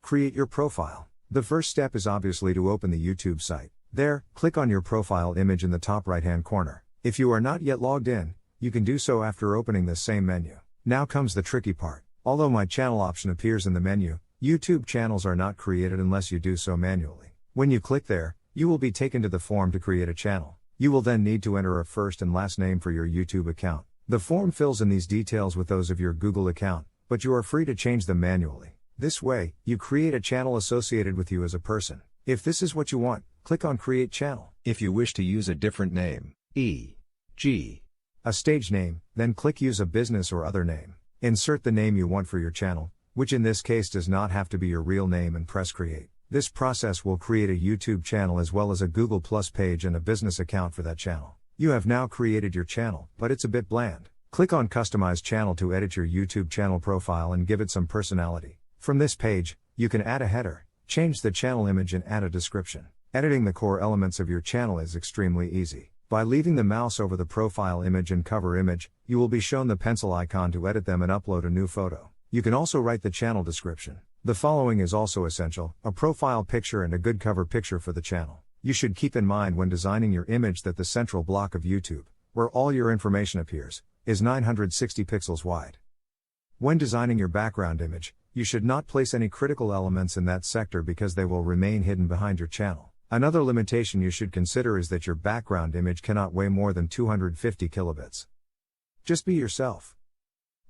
Create your profile. The first step is obviously to open the YouTube site. There, click on your profile image in the top right-hand corner. If you are not yet logged in, you can do so after opening this same menu. Now comes the tricky part. Although My Channel option appears in the menu, YouTube channels are not created unless you do so manually. When you click there, you will be taken to the form to create a channel. You will then need to enter a first and last name for your YouTube account. The form fills in these details with those of your Google account, but you are free to change them manually. This way, you create a channel associated with you as a person. If this is what you want, click on Create Channel. If you wish to use a different name, e.g., a stage name, then click Use a business or other name. Insert the name you want for your channel, which in this case does not have to be your real name, and press Create. This process will create a YouTube channel as well as a Google Plus page and a business account for that channel. You have now created your channel, but it's a bit bland. Click on Customize Channel to edit your YouTube channel profile and give it some personality. From this page, you can add a header, change the channel image, and add a description. Editing the core elements of your channel is extremely easy. By leaving the mouse over the profile image and cover image, you will be shown the pencil icon to edit them and upload a new photo. You can also write the channel description. The following is also essential: a profile picture and a good cover picture for the channel. You should keep in mind when designing your image that the central block of YouTube, where all your information appears, is 960 pixels wide. When designing your background image, you should not place any critical elements in that sector because they will remain hidden behind your channel. Another limitation you should consider is that your background image cannot weigh more than 250 kilobits. Just be yourself.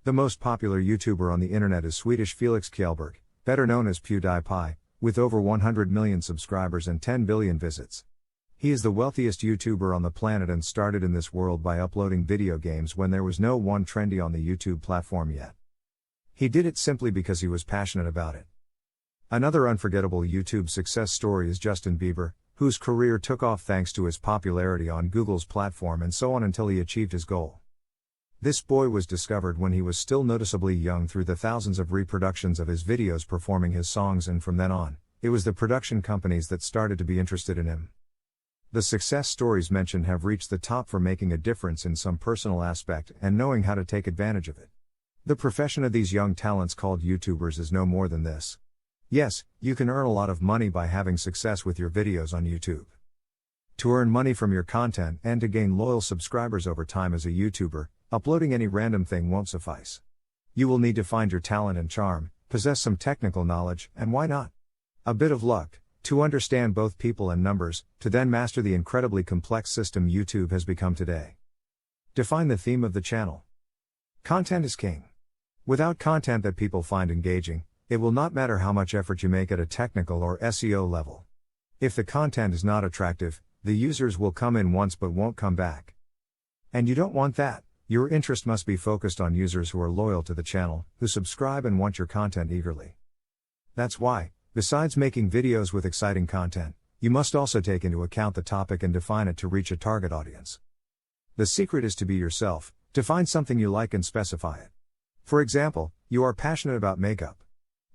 The most popular YouTuber on the internet is Swedish Felix Kjellberg, better known as PewDiePie, with over 100 million subscribers and 10 billion visits. He is the wealthiest YouTuber on the planet and started in this world by uploading video games when there was no one trendy on the YouTube platform yet. He did it simply because he was passionate about it. Another unforgettable YouTube success story is Justin Bieber, whose career took off thanks to his popularity on Google's platform and so on until he achieved his goal. This boy was discovered when he was still noticeably young through the thousands of reproductions of his videos performing his songs, and from then on, it was the production companies that started to be interested in him. The success stories mentioned have reached the top for making a difference in some personal aspect and knowing how to take advantage of it. The profession of these young talents called YouTubers is no more than this. Yes, you can earn a lot of money by having success with your videos on YouTube. To earn money from your content and to gain loyal subscribers over time as a YouTuber, uploading any random thing won't suffice. You will need to find your talent and charm, possess some technical knowledge, and why not? A bit of luck, to understand both people and numbers, to then master the incredibly complex system YouTube has become today. Define the theme of the channel. Content is king. Without content that people find engaging, it will not matter how much effort you make at a technical or SEO level. If the content is not attractive, the users will come in once but won't come back. And you don't want that. Your interest must be focused on users who are loyal to the channel, who subscribe and want your content eagerly. That's why, besides making videos with exciting content, you must also take into account the topic and define it to reach a target audience. The secret is to be yourself, to find something you like and specify it. For example, you are passionate about makeup.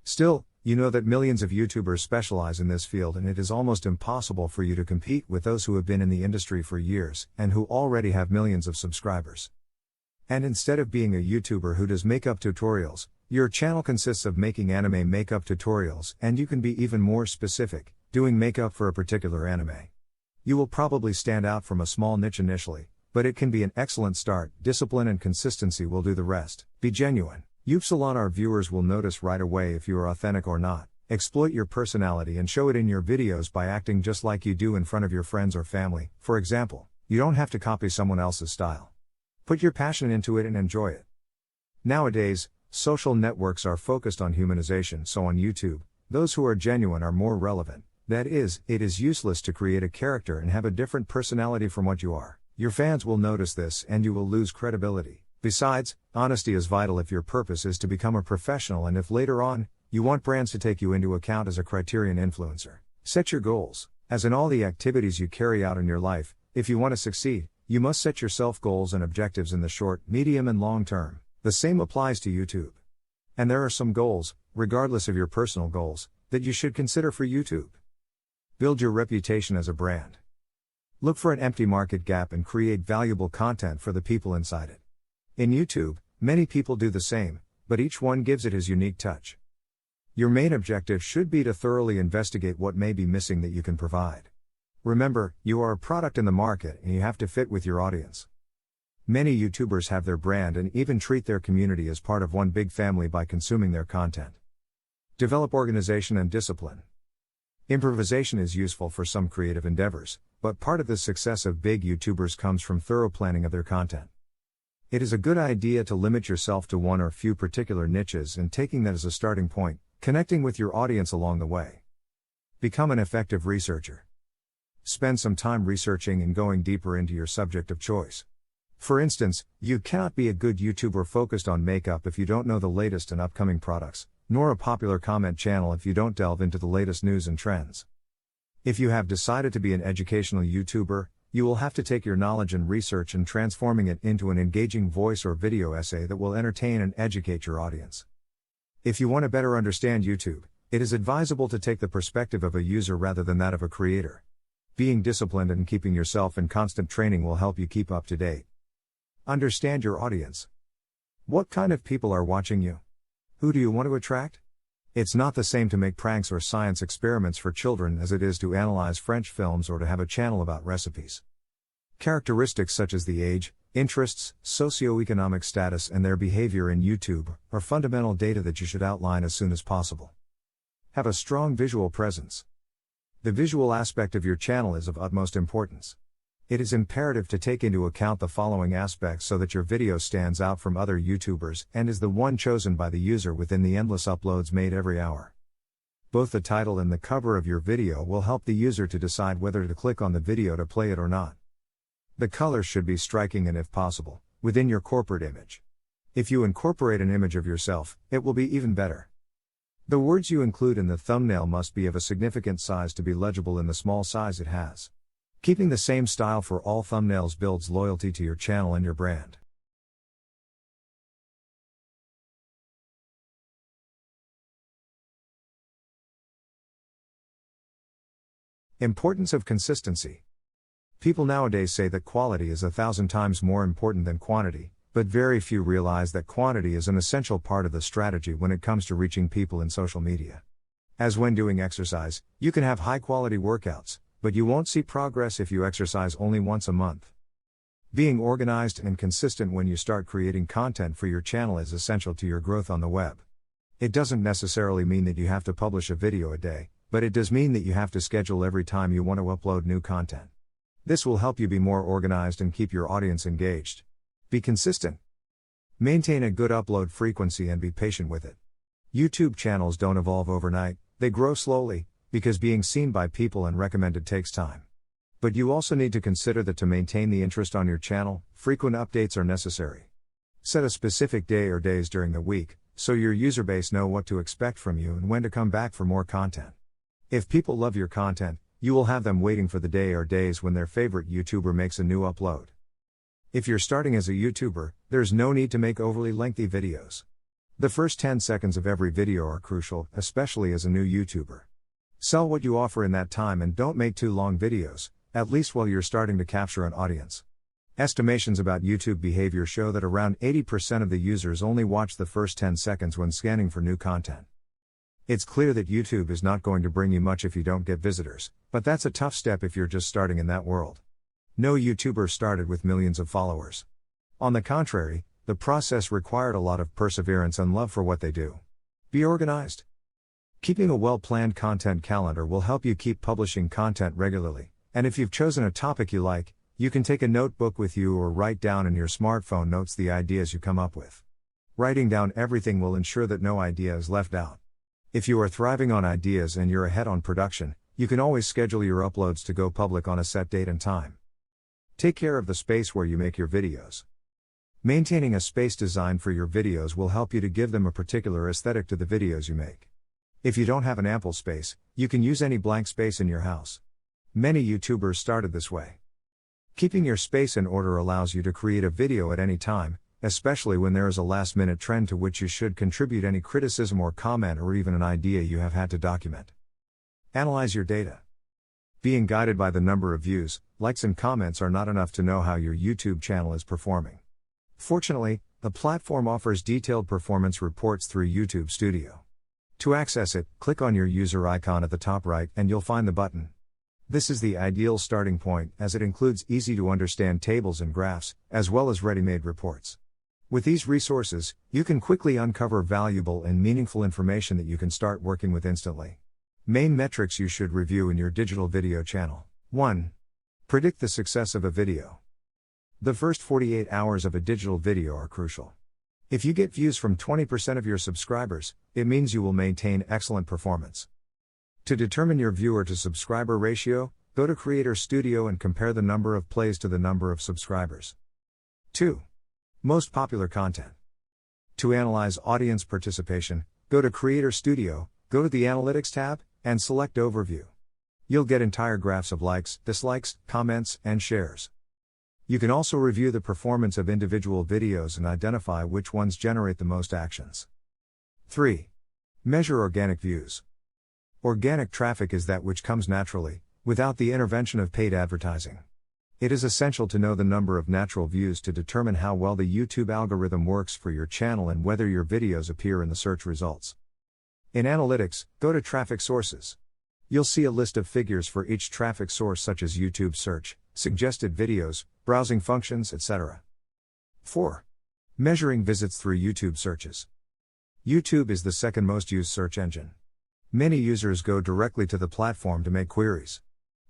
Still, you know that millions of YouTubers specialize in this field and it is almost impossible for you to compete with those who have been in the industry for years and who already have millions of subscribers. And instead of being a YouTuber who does makeup tutorials, your channel consists of making anime makeup tutorials, and you can be even more specific, doing makeup for a particular anime. You will probably stand out from a small niche initially, but it can be an excellent start. Discipline and consistency will do the rest. Be genuine. Our viewers will notice right away if you are authentic or not. Exploit your personality and show it in your videos by acting just like you do in front of your friends or family. For example, you don't have to copy someone else's style. Put your passion into it and enjoy it. Nowadays, social networks are focused on humanization, so on YouTube, those who are genuine are more relevant. That is, it is useless to create a character and have a different personality from what you are. Your fans will notice this and you will lose credibility. Besides, honesty is vital if your purpose is to become a professional and if later on, you want brands to take you into account as a criterion influencer. Set your goals. As in all the activities you carry out in your life, if you want to succeed, you must set yourself goals and objectives in the short, medium and long term. The same applies to YouTube. And there are some goals, regardless of your personal goals, that you should consider for YouTube. Build your reputation as a brand. Look for an empty market gap and create valuable content for the people inside it. In YouTube, many people do the same, but each one gives it his unique touch. Your main objective should be to thoroughly investigate what may be missing that you can provide. Remember, you are a product in the market and you have to fit with your audience. Many YouTubers have their brand and even treat their community as part of one big family by consuming their content. Develop organization and discipline. Improvisation is useful for some creative endeavors, but part of the success of big YouTubers comes from thorough planning of their content. It is a good idea to limit yourself to one or few particular niches and taking that as a starting point, connecting with your audience along the way. Become an effective researcher. Spend some time researching and going deeper into your subject of choice. For instance, you cannot be a good YouTuber focused on makeup if you don't know the latest and upcoming products, nor a popular comment channel if you don't delve into the latest news and trends. If you have decided to be an educational YouTuber, you will have to take your knowledge and research and transforming it into an engaging voice or video essay that will entertain and educate your audience. If you want to better understand YouTube, it is advisable to take the perspective of a user rather than that of a creator. Being disciplined and keeping yourself in constant training will help you keep up to date. Understand your audience. What kind of people are watching you? Who do you want to attract? It's not the same to make pranks or science experiments for children as it is to analyze French films or to have a channel about recipes. Characteristics such as the age, interests, socioeconomic status and their behavior in YouTube are fundamental data that you should outline as soon as possible. Have a strong visual presence. The visual aspect of your channel is of utmost importance. It is imperative to take into account the following aspects so that your video stands out from other YouTubers and is the one chosen by the user within the endless uploads made every hour. Both the title and the cover of your video will help the user to decide whether to click on the video to play it or not. The colors should be striking and, if possible, within your corporate image. If you incorporate an image of yourself, it will be even better. The words you include in the thumbnail must be of a significant size to be legible in the small size it has. Keeping the same style for all thumbnails builds loyalty to your channel and your brand. Importance of consistency. People nowadays say that quality is 1,000 times more important than quantity, but very few realize that quantity is an essential part of the strategy when it comes to reaching people in social media. As when doing exercise, you can have high-quality workouts, but you won't see progress if you exercise only once a month. Being organized and consistent when you start creating content for your channel is essential to your growth on the web. It doesn't necessarily mean that you have to publish a video a day, but it does mean that you have to schedule every time you want to upload new content. This will help you be more organized and keep your audience engaged. Be consistent. Maintain a good upload frequency and be patient with it. YouTube channels don't evolve overnight, they grow slowly, because being seen by people and recommended takes time. But you also need to consider that to maintain the interest on your channel, frequent updates are necessary. Set a specific day or days during the week, so your user base know what to expect from you and when to come back for more content. If people love your content, you will have them waiting for the day or days when their favorite YouTuber makes a new upload. If you're starting as a YouTuber, there's no need to make overly lengthy videos. The first 10 seconds of every video are crucial, especially as a new YouTuber. Sell what you offer in that time and don't make too long videos, at least while you're starting to capture an audience. Estimations about YouTube behavior show that around 80% of the users only watch the first 10 seconds when scanning for new content. It's clear that YouTube is not going to bring you much if you don't get visitors, but that's a tough step if you're just starting in that world. No YouTuber started with millions of followers. On the contrary, the process required a lot of perseverance and love for what they do. Be organized. Keeping a well-planned content calendar will help you keep publishing content regularly, and if you've chosen a topic you like, you can take a notebook with you or write down in your smartphone notes the ideas you come up with. Writing down everything will ensure that no idea is left out. If you are thriving on ideas and you're ahead on production, you can always schedule your uploads to go public on a set date and time. Take care of the space where you make your videos. Maintaining a space designed for your videos will help you to give them a particular aesthetic to the videos you make. If you don't have an ample space, you can use any blank space in your house. Many YouTubers started this way. Keeping your space in order allows you to create a video at any time, especially when there is a last-minute trend to which you should contribute any criticism or comment or even an idea you have had to document. Analyze your data. Being guided by the number of views, likes and comments are not enough to know how your YouTube channel is performing. Fortunately, the platform offers detailed performance reports through YouTube Studio. To access it, click on your user icon at the top right and you'll find the button. This is the ideal starting point as it includes easy-to-understand tables and graphs, as well as ready-made reports. With these resources, you can quickly uncover valuable and meaningful information that you can start working with instantly. Main metrics you should review in your digital video channel. 1. Predict the success of a video. The first 48 hours of a digital video are crucial. If you get views from 20% of your subscribers, it means you will maintain excellent performance. To determine your viewer to subscriber ratio, go to Creator Studio and compare the number of plays to the number of subscribers. 2. Most popular content. To analyze audience participation, go to Creator Studio, go to the Analytics tab, and select Overview. You'll get entire graphs of likes, dislikes, comments, and shares. You can also review the performance of individual videos and identify which ones generate the most actions. 3. Measure organic views. Organic traffic is that which comes naturally, without the intervention of paid advertising. It is essential to know the number of natural views to determine how well the YouTube algorithm works for your channel and whether your videos appear in the search results. In Analytics, go to Traffic Sources. You'll see a list of figures for each traffic source such as YouTube search, suggested videos, browsing functions, etc. 4. Measuring visits through YouTube searches. YouTube is the second most used search engine. Many users go directly to the platform to make queries.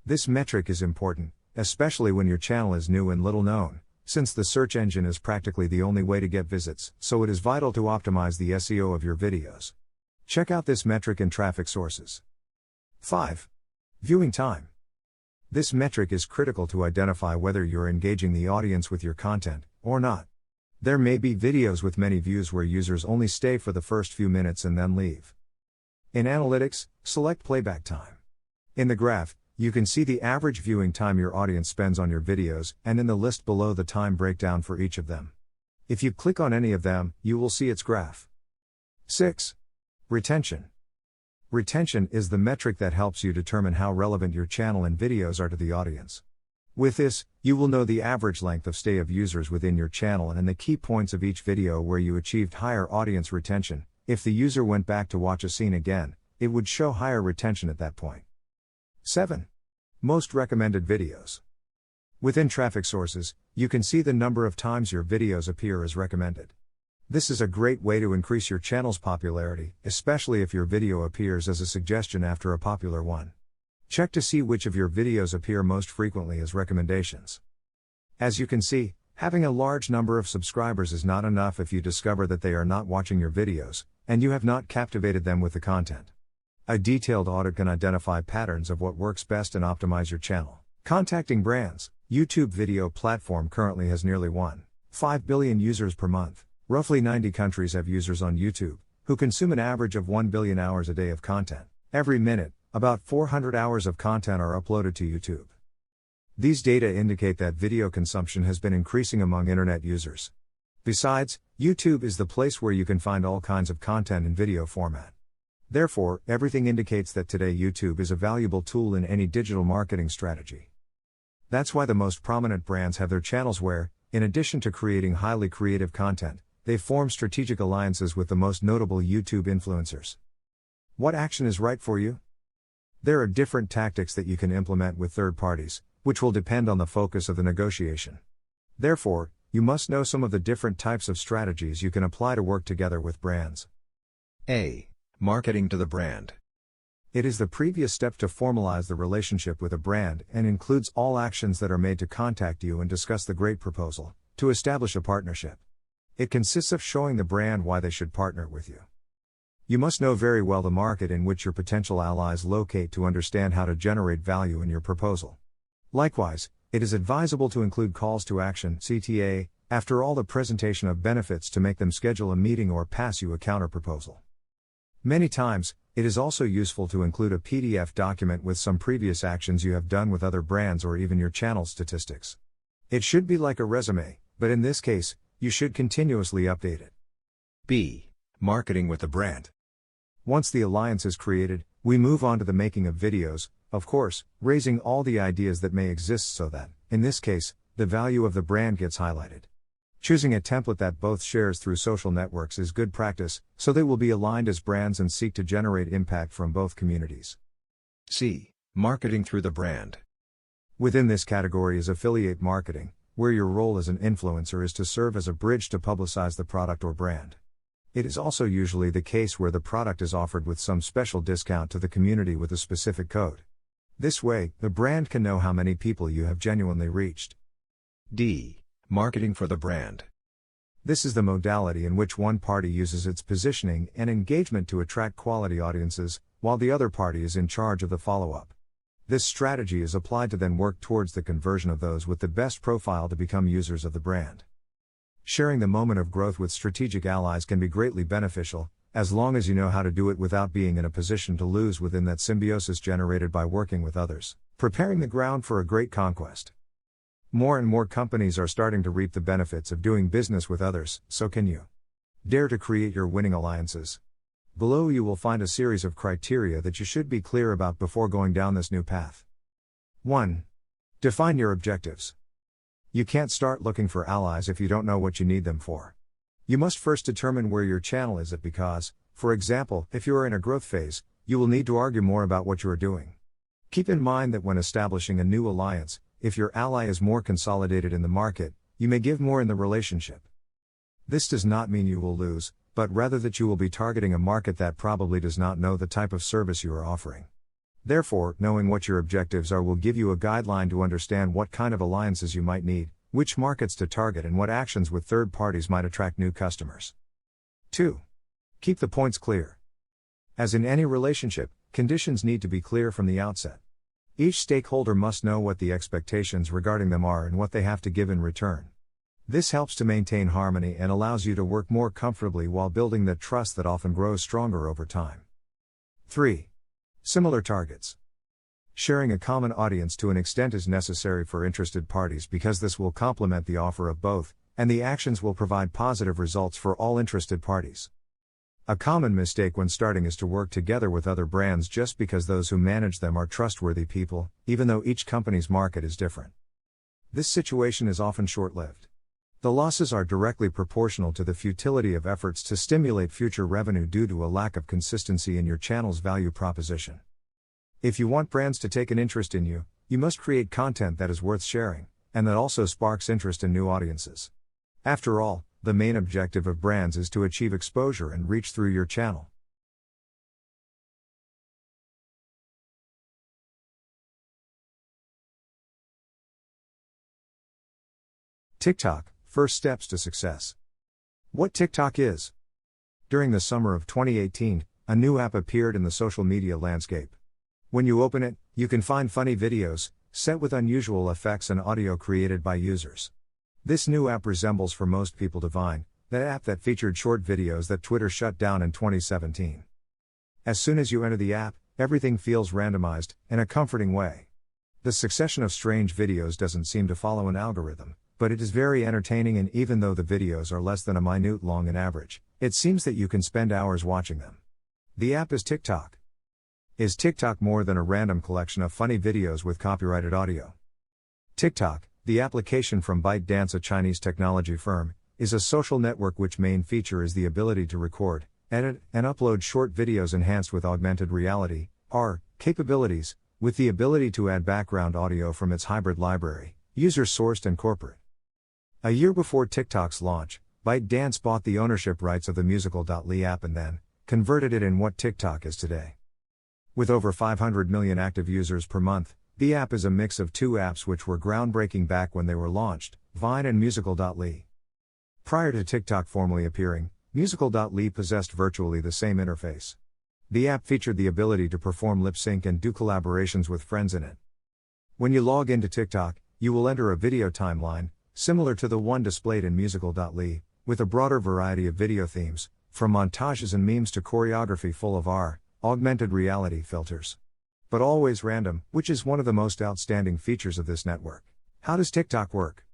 This metric is important, especially when your channel is new and little known, since the search engine is practically the only way to get visits, so it is vital to optimize the SEO of your videos. Check out this metric in Traffic Sources. 5. Viewing time. This metric is critical to identify whether you're engaging the audience with your content, or not. There may be videos with many views where users only stay for the first few minutes and then leave. In Analytics, select Playback Time. In the graph, you can see the average viewing time your audience spends on your videos, and in the list below the time breakdown for each of them. If you click on any of them, you will see its graph. 6. Retention. Retention is the metric that helps you determine how relevant your channel and videos are to the audience. With this, you will know the average length of stay of users within your channel and the key points of each video where you achieved higher audience retention. If the user went back to watch a scene again, it would show higher retention at that point. 7. Most recommended videos. Within traffic sources, you can see the number of times your videos appear as recommended. This is a great way to increase your channel's popularity, especially if your video appears as a suggestion after a popular one. Check to see which of your videos appear most frequently as recommendations. As you can see, having a large number of subscribers is not enough if you discover that they are not watching your videos, and you have not captivated them with the content. A detailed audit can identify patterns of what works best and optimize your channel. Contacting brands. YouTube video platform currently has nearly 1.5 billion users per month. Roughly 90 countries have users on YouTube, who consume an average of 1 billion hours a day of content. Every minute, about 400 hours of content are uploaded to YouTube. These data indicate that video consumption has been increasing among internet users. Besides, YouTube is the place where you can find all kinds of content in video format. Therefore, everything indicates that today YouTube is a valuable tool in any digital marketing strategy. That's why the most prominent brands have their channels where, in addition to creating highly creative content, they form strategic alliances with the most notable YouTube influencers. What action is right for you? There are different tactics that you can implement with third parties, which will depend on the focus of the negotiation. Therefore, you must know some of the different types of strategies you can apply to work together with brands. A. Marketing to the brand. It is the previous step to formalize the relationship with a brand and includes all actions that are made to contact you and discuss the great proposal to establish a partnership. It consists of showing the brand why they should partner with you. You must know very well the market in which your potential allies locate to understand how to generate value in your proposal. Likewise, it is advisable to include calls to action (CTA) after all the presentation of benefits to make them schedule a meeting or pass you a counterproposal. Many times, it is also useful to include a PDF document with some previous actions you have done with other brands or even your channel statistics. It should be like a resume, but in this case, you should continuously update it. B. Marketing with the brand. Once the alliance is created, we move on to the making of videos, of course, raising all the ideas that may exist so that, in this case, the value of the brand gets highlighted. Choosing a template that both shares through social networks is good practice, so they will be aligned as brands and seek to generate impact from both communities. C. Marketing through the brand. Within this category is affiliate marketing, where your role as an influencer is to serve as a bridge to publicize the product or brand. It is also usually the case where the product is offered with some special discount to the community with a specific code. This way, the brand can know how many people you have genuinely reached. D. Marketing for the brand. This is the modality in which one party uses its positioning and engagement to attract quality audiences, while the other party is in charge of the follow-up. This strategy is applied to then work towards the conversion of those with the best profile to become users of the brand. Sharing the moment of growth with strategic allies can be greatly beneficial, as long as you know how to do it without being in a position to lose within that symbiosis generated by working with others, preparing the ground for a great conquest. More and more companies are starting to reap the benefits of doing business with others, so can you. Dare to create your winning alliances. Below you will find a series of criteria that you should be clear about before going down this new path. 1. Define your objectives. You can't start looking for allies if you don't know what you need them for. You must first determine where your channel is at because, for example, if you are in a growth phase, you will need to argue more about what you are doing. Keep in mind that when establishing a new alliance, if your ally is more consolidated in the market, you may give more in the relationship. This does not mean you will lose, but rather that you will be targeting a market that probably does not know the type of service you are offering. Therefore, knowing what your objectives are will give you a guideline to understand what kind of alliances you might need, which markets to target and what actions with third parties might attract new customers. 2. Keep the points clear. As in any relationship, conditions need to be clear from the outset. Each stakeholder must know what the expectations regarding them are and what they have to give in return. This helps to maintain harmony and allows you to work more comfortably while building that trust that often grows stronger over time. 3. Similar targets. Sharing a common audience to an extent is necessary for interested parties because this will complement the offer of both, and the actions will provide positive results for all interested parties. A common mistake when starting is to work together with other brands just because those who manage them are trustworthy people, even though each company's market is different. This situation is often short-lived. The losses are directly proportional to the futility of efforts to stimulate future revenue due to a lack of consistency in your channel's value proposition. If you want brands to take an interest in you, you must create content that is worth sharing, and that also sparks interest in new audiences. After all, the main objective of brands is to achieve exposure and reach through your channel. TikTok, first steps to success. What TikTok is? During the summer of 2018, a new app appeared in the social media landscape. When you open it, you can find funny videos, set with unusual effects and audio created by users. This new app resembles for most people Vine, the app that featured short videos that Twitter shut down in 2017. As soon as you enter the app, everything feels randomized, in a comforting way. The succession of strange videos doesn't seem to follow an algorithm, but it is very entertaining, and even though the videos are less than a minute long in average, it seems that you can spend hours watching them. The app is TikTok. Is TikTok more than a random collection of funny videos with copyrighted audio? TikTok, the application from ByteDance, a Chinese technology firm, is a social network which main feature is the ability to record, edit, and upload short videos enhanced with augmented reality, AR, capabilities, with the ability to add background audio from its hybrid library, user-sourced and corporate. A year before TikTok's launch, ByteDance bought the ownership rights of the Musical.ly app and then converted it in what TikTok is today. With over 500 million active users per month, the app is a mix of two apps which were groundbreaking back when they were launched, Vine and Musical.ly. Prior to TikTok formally appearing, Musical.ly possessed virtually the same interface. The app featured the ability to perform lip sync and do collaborations with friends in it. When you log into TikTok, you will enter a video timeline, similar to the one displayed in Musical.ly, with a broader variety of video themes, from montages and memes to choreography full of AR, augmented reality filters. But always random, which is one of the most outstanding features of this network. How does TikTok work?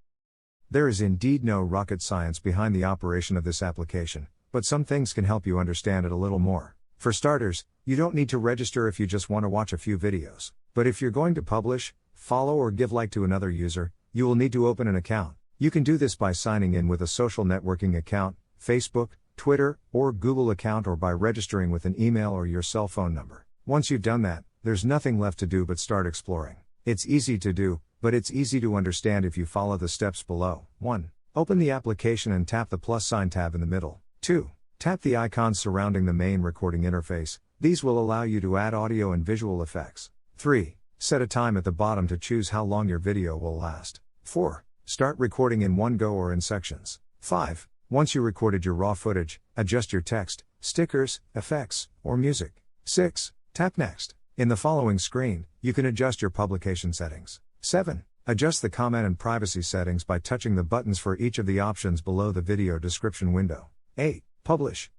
There is indeed no rocket science behind the operation of this application, but some things can help you understand it a little more. For starters, you don't need to register if you just want to watch a few videos. But if you're going to publish, follow or give like to another user, you will need to open an account. You can do this by signing in with a social networking account, Facebook, Twitter, or Google account, or by registering with an email or your cell phone number. Once you've done that, there's nothing left to do but start exploring. It's easy to do, but it's easy to understand if you follow the steps below. 1. Open the application and tap the plus sign tab in the middle. 2. Tap the icons surrounding the main recording interface. These will allow you to add audio and visual effects. 3. Set a time at the bottom to choose how long your video will last. 4. Start recording in one go or in sections. 5. Once you recorded your raw footage, adjust your text, stickers, effects, or music. 6. Tap Next. In the following screen, you can adjust your publication settings. 7. Adjust the comment and privacy settings by touching the buttons for each of the options below the video description window. 8. Publish.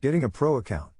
Getting a pro account.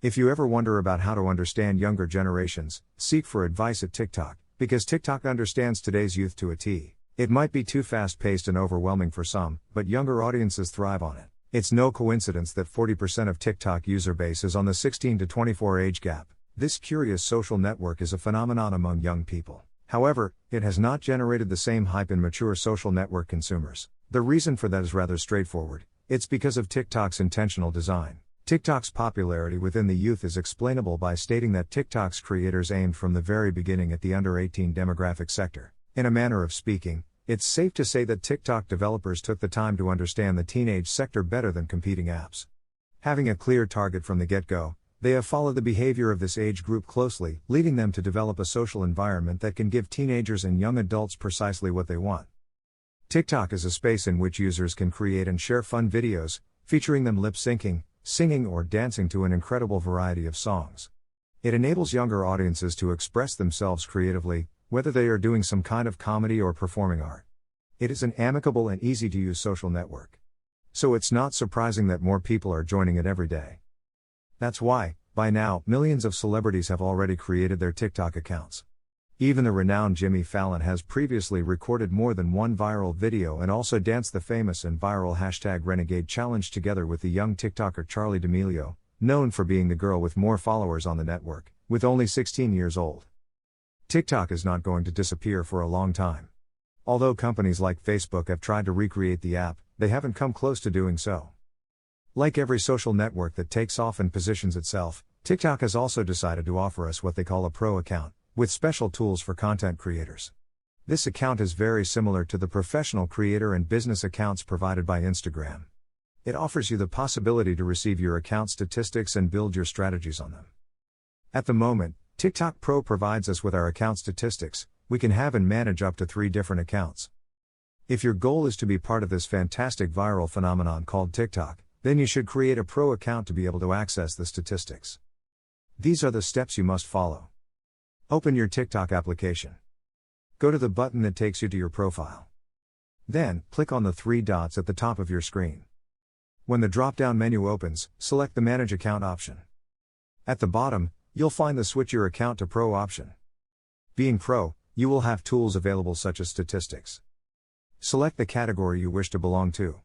If you ever wonder about how to understand younger generations, seek for advice at TikTok, because TikTok understands today's youth to a T. It might be too fast-paced and overwhelming for some, but younger audiences thrive on it. It's no coincidence that 40% of TikTok user base is on the 16 to 24 age gap. This curious social network is a phenomenon among young people. However, it has not generated the same hype in mature social network consumers. The reason for that is rather straightforward. It's because of TikTok's intentional design. TikTok's popularity within the youth is explainable by stating that TikTok's creators aimed from the very beginning at the under 18 demographic sector. In a manner of speaking, it's safe to say that TikTok developers took the time to understand the teenage sector better than competing apps. Having a clear target from the get-go, they have followed the behavior of this age group closely, leading them to develop a social environment that can give teenagers and young adults precisely what they want. TikTok is a space in which users can create and share fun videos, featuring them lip-syncing, singing or dancing to an incredible variety of songs. It enables younger audiences to express themselves creatively, whether they are doing some kind of comedy or performing art. It is an amicable and easy-to-use social network. So it's not surprising that more people are joining it every day. That's why, by now, millions of celebrities have already created their TikTok accounts. Even the renowned Jimmy Fallon has previously recorded more than one viral video and also danced the famous and viral #Renegade challenge together with the young TikToker Charli D'Amelio, known for being the girl with more followers on the network, with only 16 years old. TikTok is not going to disappear for a long time. Although companies like Facebook have tried to recreate the app, they haven't come close to doing so. Like every social network that takes off and positions itself, TikTok has also decided to offer us what they call a pro account, with special tools for content creators. This account is very similar to the professional creator and business accounts provided by Instagram. It offers you the possibility to receive your account statistics and build your strategies on them. At the moment, TikTok Pro provides us with our account statistics. We can have and manage up to 3 different accounts. If your goal is to be part of this fantastic viral phenomenon called TikTok, then you should create a pro account to be able to access the statistics. These are the steps you must follow. Open your TikTok application. Go to the button that takes you to your profile. Then, click on the 3 dots at the top of your screen. When the drop-down menu opens, select the Manage Account option. At the bottom, you'll find the Switch Your Account to Pro option. Being Pro, you will have tools available such as statistics. Select the category you wish to belong to.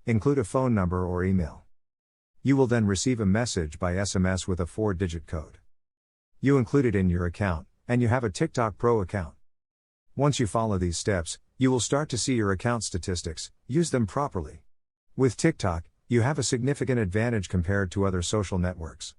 Include a phone number or email. You will then receive a message by SMS with a 4-digit code. You include it in your account, and you have a TikTok Pro account. Once you follow these steps, you will start to see your account statistics. Use them properly. With TikTok, you have a significant advantage compared to other social networks.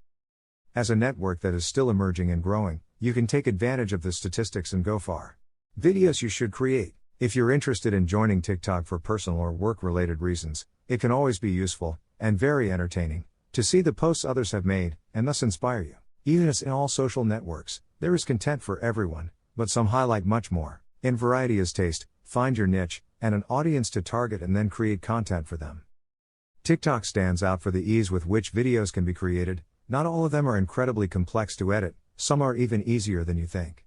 As a network that is still emerging and growing, you can take advantage of the statistics and go far. Videos you should create. If you're interested in joining TikTok for personal or work-related reasons, it can always be useful, and very entertaining, to see the posts others have made, and thus inspire you. Even as in all social networks, there is content for everyone, but some highlight much more. In variety is taste, find your niche, and an audience to target and then create content for them. TikTok stands out for the ease with which videos can be created. Not all of them are incredibly complex to edit, some are even easier than you think.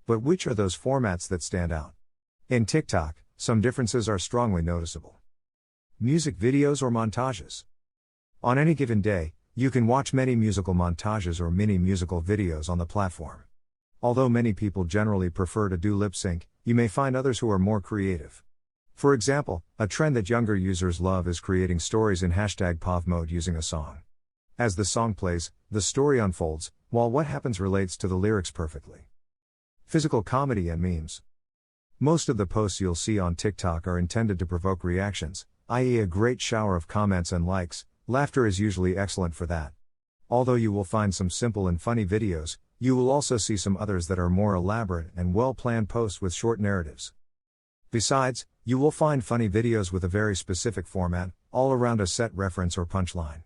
But which are those formats that stand out? In TikTok, some differences are strongly noticeable. Music videos or montages. On any given day, you can watch many musical montages or mini musical videos on the platform. Although many people generally prefer to do lip sync, you may find others who are more creative. For example, a trend that younger users love is creating stories in #POV mode using a song. As the song plays, the story unfolds, while what happens relates to the lyrics perfectly. Physical comedy and memes. Most of the posts you'll see on TikTok are intended to provoke reactions, i.e., a great shower of comments and likes. Laughter is usually excellent for that. Although you will find some simple and funny videos, you will also see some others that are more elaborate and well-planned posts with short narratives. Besides, you will find funny videos with a very specific format, all around a set reference or punchline.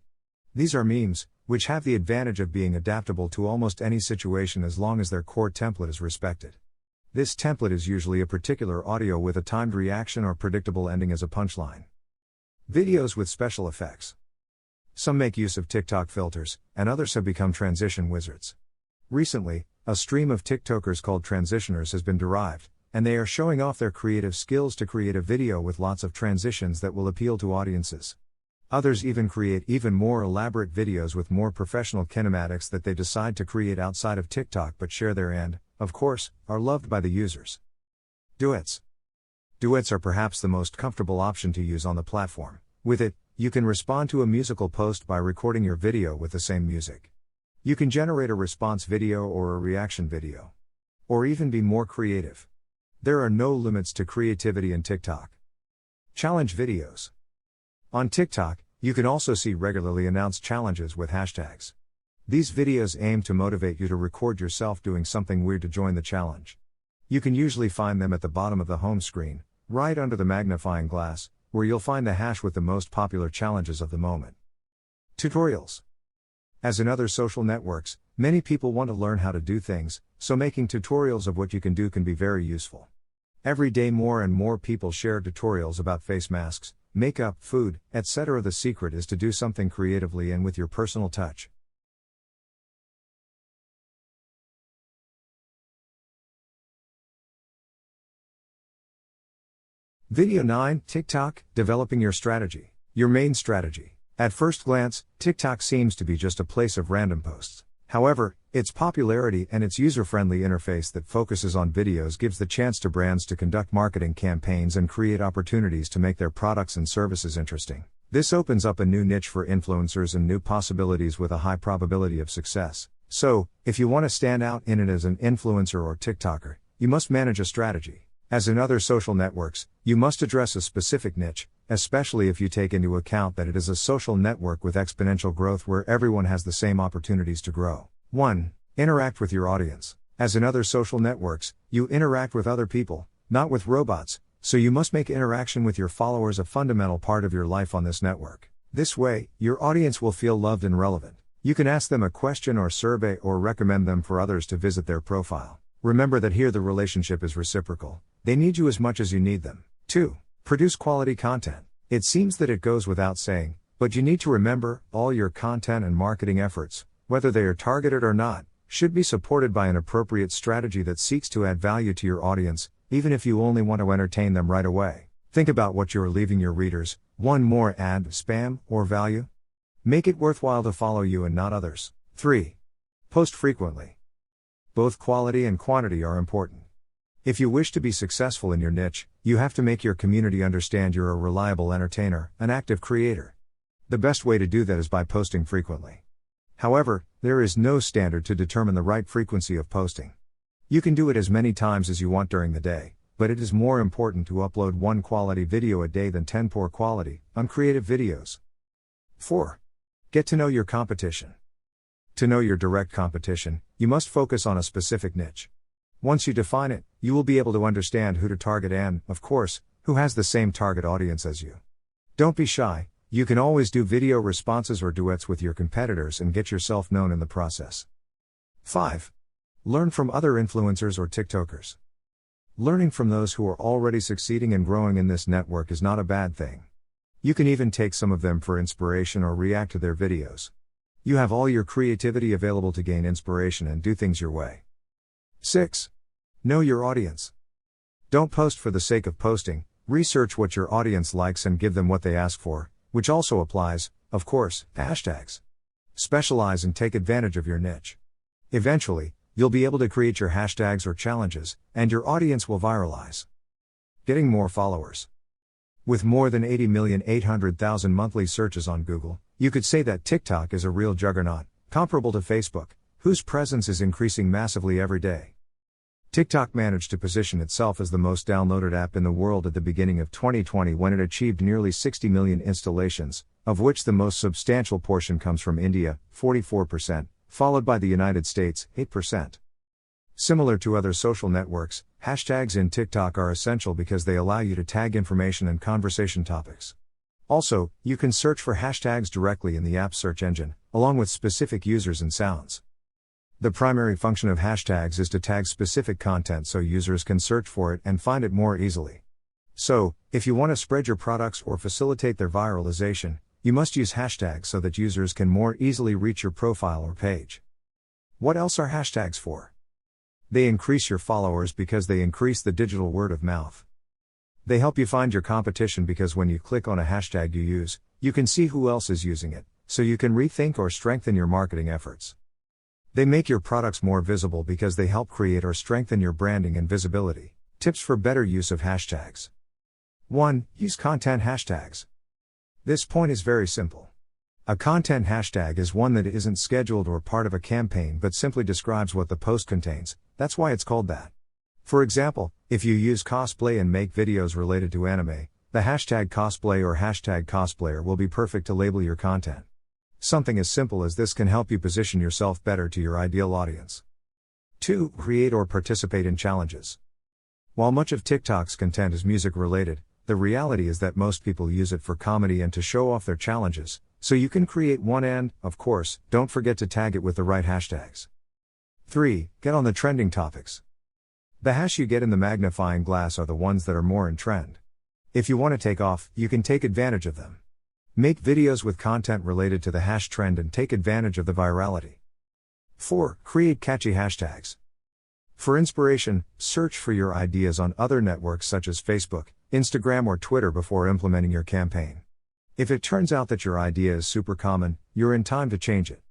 These are memes, which have the advantage of being adaptable to almost any situation as long as their core template is respected. This template is usually a particular audio with a timed reaction or predictable ending as a punchline. Videos with special effects. Some make use of TikTok filters, and others have become transition wizards. Recently, a stream of TikTokers called transitioners has been derived, and they are showing off their creative skills to create a video with lots of transitions that will appeal to audiences. Others even create even more elaborate videos with more professional kinematics that they decide to create outside of TikTok but share there and, of course, are loved by the users. Duets. Duets are perhaps the most comfortable option to use on the platform. With it, you can respond to a musical post by recording your video with the same music. You can generate a response video or a reaction video. Or even be more creative. There are no limits to creativity in TikTok. Challenge videos. On TikTok, you can also see regularly announced challenges with hashtags. These videos aim to motivate you to record yourself doing something weird to join the challenge. You can usually find them at the bottom of the home screen, right under the magnifying glass, where you'll find the hash with the most popular challenges of the moment. Tutorials. As in other social networks, many people want to learn how to do things, so making tutorials of what you can do can be very useful. Every day more and more people share tutorials about face masks, makeup, food, etc. The secret is to do something creatively and with your personal touch. Video 9, TikTok, developing your strategy. Your main strategy. At first glance, TikTok seems to be just a place of random posts. However, its popularity and its user-friendly interface that focuses on videos gives the chance to brands to conduct marketing campaigns and create opportunities to make their products and services interesting. This opens up a new niche for influencers and new possibilities with a high probability of success. So, if you want to stand out in it as an influencer or TikToker, you must manage a strategy. As in other social networks, you must address a specific niche, especially if you take into account that it is a social network with exponential growth where everyone has the same opportunities to grow. 1. Interact with your audience. As in other social networks, you interact with other people, not with robots, so you must make interaction with your followers a fundamental part of your life on this network. This way, your audience will feel loved and relevant. You can ask them a question or survey or recommend them for others to visit their profile. Remember that here the relationship is reciprocal. They need you as much as you need them. 2. Produce quality content. It seems that it goes without saying, but you need to remember, all your content and marketing efforts, whether they are targeted or not, should be supported by an appropriate strategy that seeks to add value to your audience, even if you only want to entertain them right away. Think about what you are leaving your readers: one more ad, spam, or value? Make it worthwhile to follow you and not others. 3. Post frequently. Both quality and quantity are important. If you wish to be successful in your niche, you have to make your community understand you're a reliable entertainer, an active creator. The best way to do that is by posting frequently. However, there is no standard to determine the right frequency of posting. You can do it as many times as you want during the day, but it is more important to upload one quality video a day than 10 poor quality, uncreative videos. 4. Get to know your competition. To know your direct competition, you must focus on a specific niche. Once you define it, you will be able to understand who to target and, of course, who has the same target audience as you. Don't be shy, you can always do video responses or duets with your competitors and get yourself known in the process. 5. Learn from other influencers or TikTokers. Learning from those who are already succeeding and growing in this network is not a bad thing. You can even take some of them for inspiration or react to their videos. You have all your creativity available to gain inspiration and do things your way. 6. Know your audience. Don't post for the sake of posting, research what your audience likes and give them what they ask for, which also applies, of course, to hashtags. Specialize and take advantage of your niche. Eventually, you'll be able to create your hashtags or challenges, and your audience will viralize. Getting more followers. With more than 80,800,000 monthly searches on Google, you could say that TikTok is a real juggernaut, comparable to Facebook, whose presence is increasing massively every day. TikTok managed to position itself as the most downloaded app in the world at the beginning of 2020 when it achieved nearly 60 million installations, of which the most substantial portion comes from India, 44%, followed by the United States, 8%. Similar to other social networks, hashtags in TikTok are essential because they allow you to tag information and conversation topics. Also, you can search for hashtags directly in the app's search engine, along with specific users and sounds. The primary function of hashtags is to tag specific content so users can search for it and find it more easily. So, if you want to spread your products or facilitate their viralization, you must use hashtags so that users can more easily reach your profile or page. What else are hashtags for? They increase your followers because they increase the digital word of mouth. They help you find your competition because when you click on a hashtag you use, you can see who else is using it, so you can rethink or strengthen your marketing efforts. They make your products more visible because they help create or strengthen your branding and visibility. Tips for better use of hashtags. 1. Use content hashtags. This point is very simple. A content hashtag is one that isn't scheduled or part of a campaign but simply describes what the post contains, that's why it's called that. For example, if you use cosplay and make videos related to anime, the hashtag cosplay or hashtag cosplayer will be perfect to label your content. Something as simple as this can help you position yourself better to your ideal audience. 2. Create or participate in challenges. While much of TikTok's content is music related, the reality is that most people use it for comedy and to show off their challenges, so you can create one and, of course, don't forget to tag it with the right hashtags. 3. Get on the trending topics. The hash you get in the magnifying glass are the ones that are more in trend. If you want to take off, you can take advantage of them. Make videos with content related to the hash trend and take advantage of the virality. 4. Create catchy hashtags. For inspiration, search for your ideas on other networks such as Facebook, Instagram or Twitter before implementing your campaign. If it turns out that your idea is super common, you're in time to change it.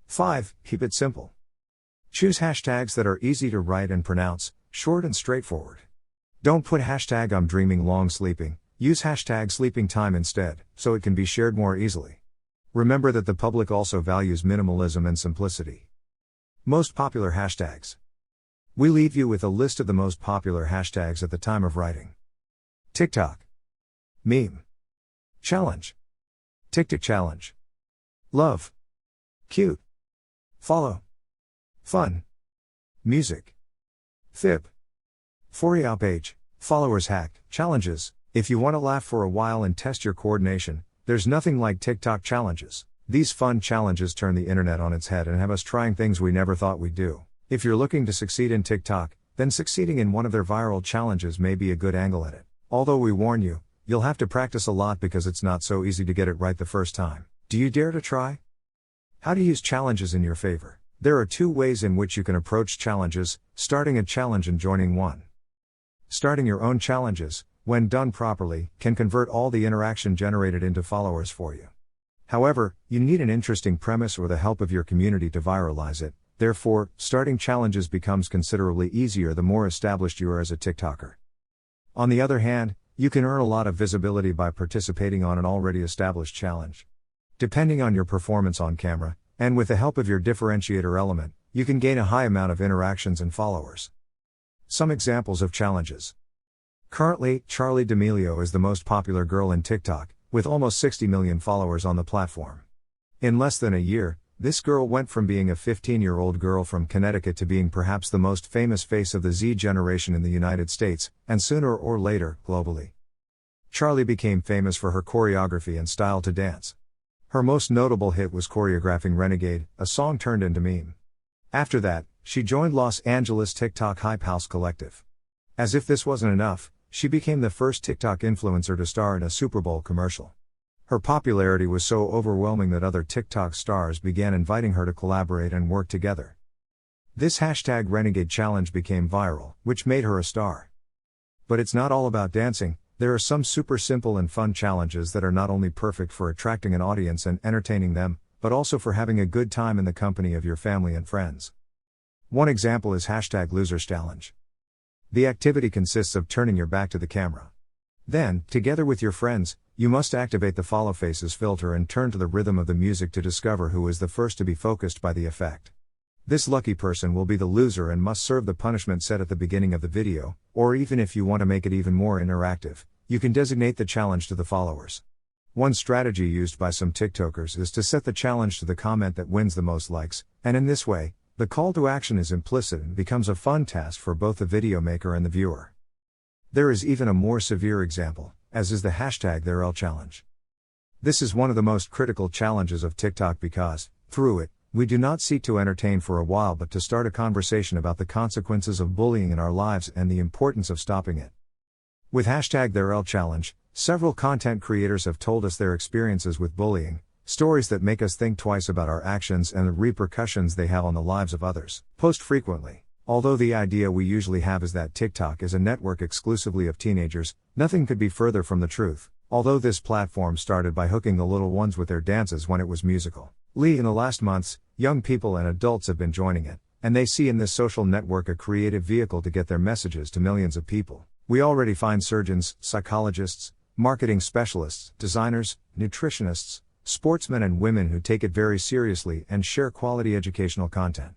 5. Keep it simple. Choose hashtags that are easy to write and pronounce, short and straightforward. Don't put hashtag I'm dreaming long sleeping, use hashtag sleeping time instead, so it can be shared more easily. Remember that the public also values minimalism and simplicity. Most popular hashtags. We leave you with a list of the most popular hashtags at the time of writing. TikTok. Meme. Challenge. TikTok challenge. Love. Cute. Follow. Fun. Music. Fib. For you page. Followers hack. Challenges. If you want to laugh for a while and test your coordination, there's nothing like TikTok challenges. These fun challenges turn the internet on its head and have us trying things we never thought we'd do. If you're looking to succeed in TikTok, then succeeding in one of their viral challenges may be a good angle at it. Although we warn you, you'll have to practice a lot because it's not so easy to get it right the first time. Do you dare to try? How to use challenges in your favor. There are two ways in which you can approach challenges: starting a challenge and joining one. Starting your own challenges, when done properly, can convert all the interaction generated into followers for you. However, you need an interesting premise or the help of your community to viralize it. Therefore, starting challenges becomes considerably easier the more established you are as a TikToker. On the other hand, you can earn a lot of visibility by participating on an already established challenge. Depending on your performance on camera, and with the help of your differentiator element, you can gain a high amount of interactions and followers. Some examples of challenges. Currently, Charli D'Amelio is the most popular girl in TikTok, with almost 60 million followers on the platform. In less than a year, this girl went from being a 15-year-old girl from Connecticut to being perhaps the most famous face of the Z generation in the United States, and sooner or later, globally. Charli became famous for her choreography and style to dance. Her most notable hit was choreographing Renegade, a song turned into meme. After that, she joined Los Angeles TikTok Hype House Collective. As if this wasn't enough, she became the first TikTok influencer to star in a Super Bowl commercial. Her popularity was so overwhelming that other TikTok stars began inviting her to collaborate and work together. This hashtag Renegade challenge became viral, which made her a star. But it's not all about dancing. There are some super simple and fun challenges that are not only perfect for attracting an audience and entertaining them, but also for having a good time in the company of your family and friends. One example is hashtag Losers Challenge. The activity consists of turning your back to the camera. Then, together with your friends, you must activate the follow faces filter and turn to the rhythm of the music to discover who is the first to be focused by the effect. This lucky person will be the loser and must serve the punishment set at the beginning of the video, or even if you want to make it even more interactive, you can designate the challenge to the followers. One strategy used by some TikTokers is to set the challenge to the comment that wins the most likes, and in this way, the call to action is implicit and becomes a fun task for both the video maker and the viewer. There is even a more severe example, as is the hashtag ThereL challenge. This is one of the most critical challenges of TikTok because, through it, we do not seek to entertain for a while but to start a conversation about the consequences of bullying in our lives and the importance of stopping it. With hashtag ThereL challenge, several content creators have told us their experiences with bullying, stories that make us think twice about our actions and the repercussions they have on the lives of others. Post frequently. Although the idea we usually have is that TikTok is a network exclusively of teenagers, nothing could be further from the truth. Although this platform started by hooking the little ones with their dances when it was musical. In the last months, young people and adults have been joining it, and they see in this social network a creative vehicle to get their messages to millions of people. We already find surgeons, psychologists, marketing specialists, designers, nutritionists, sportsmen and women who take it very seriously and share quality educational content.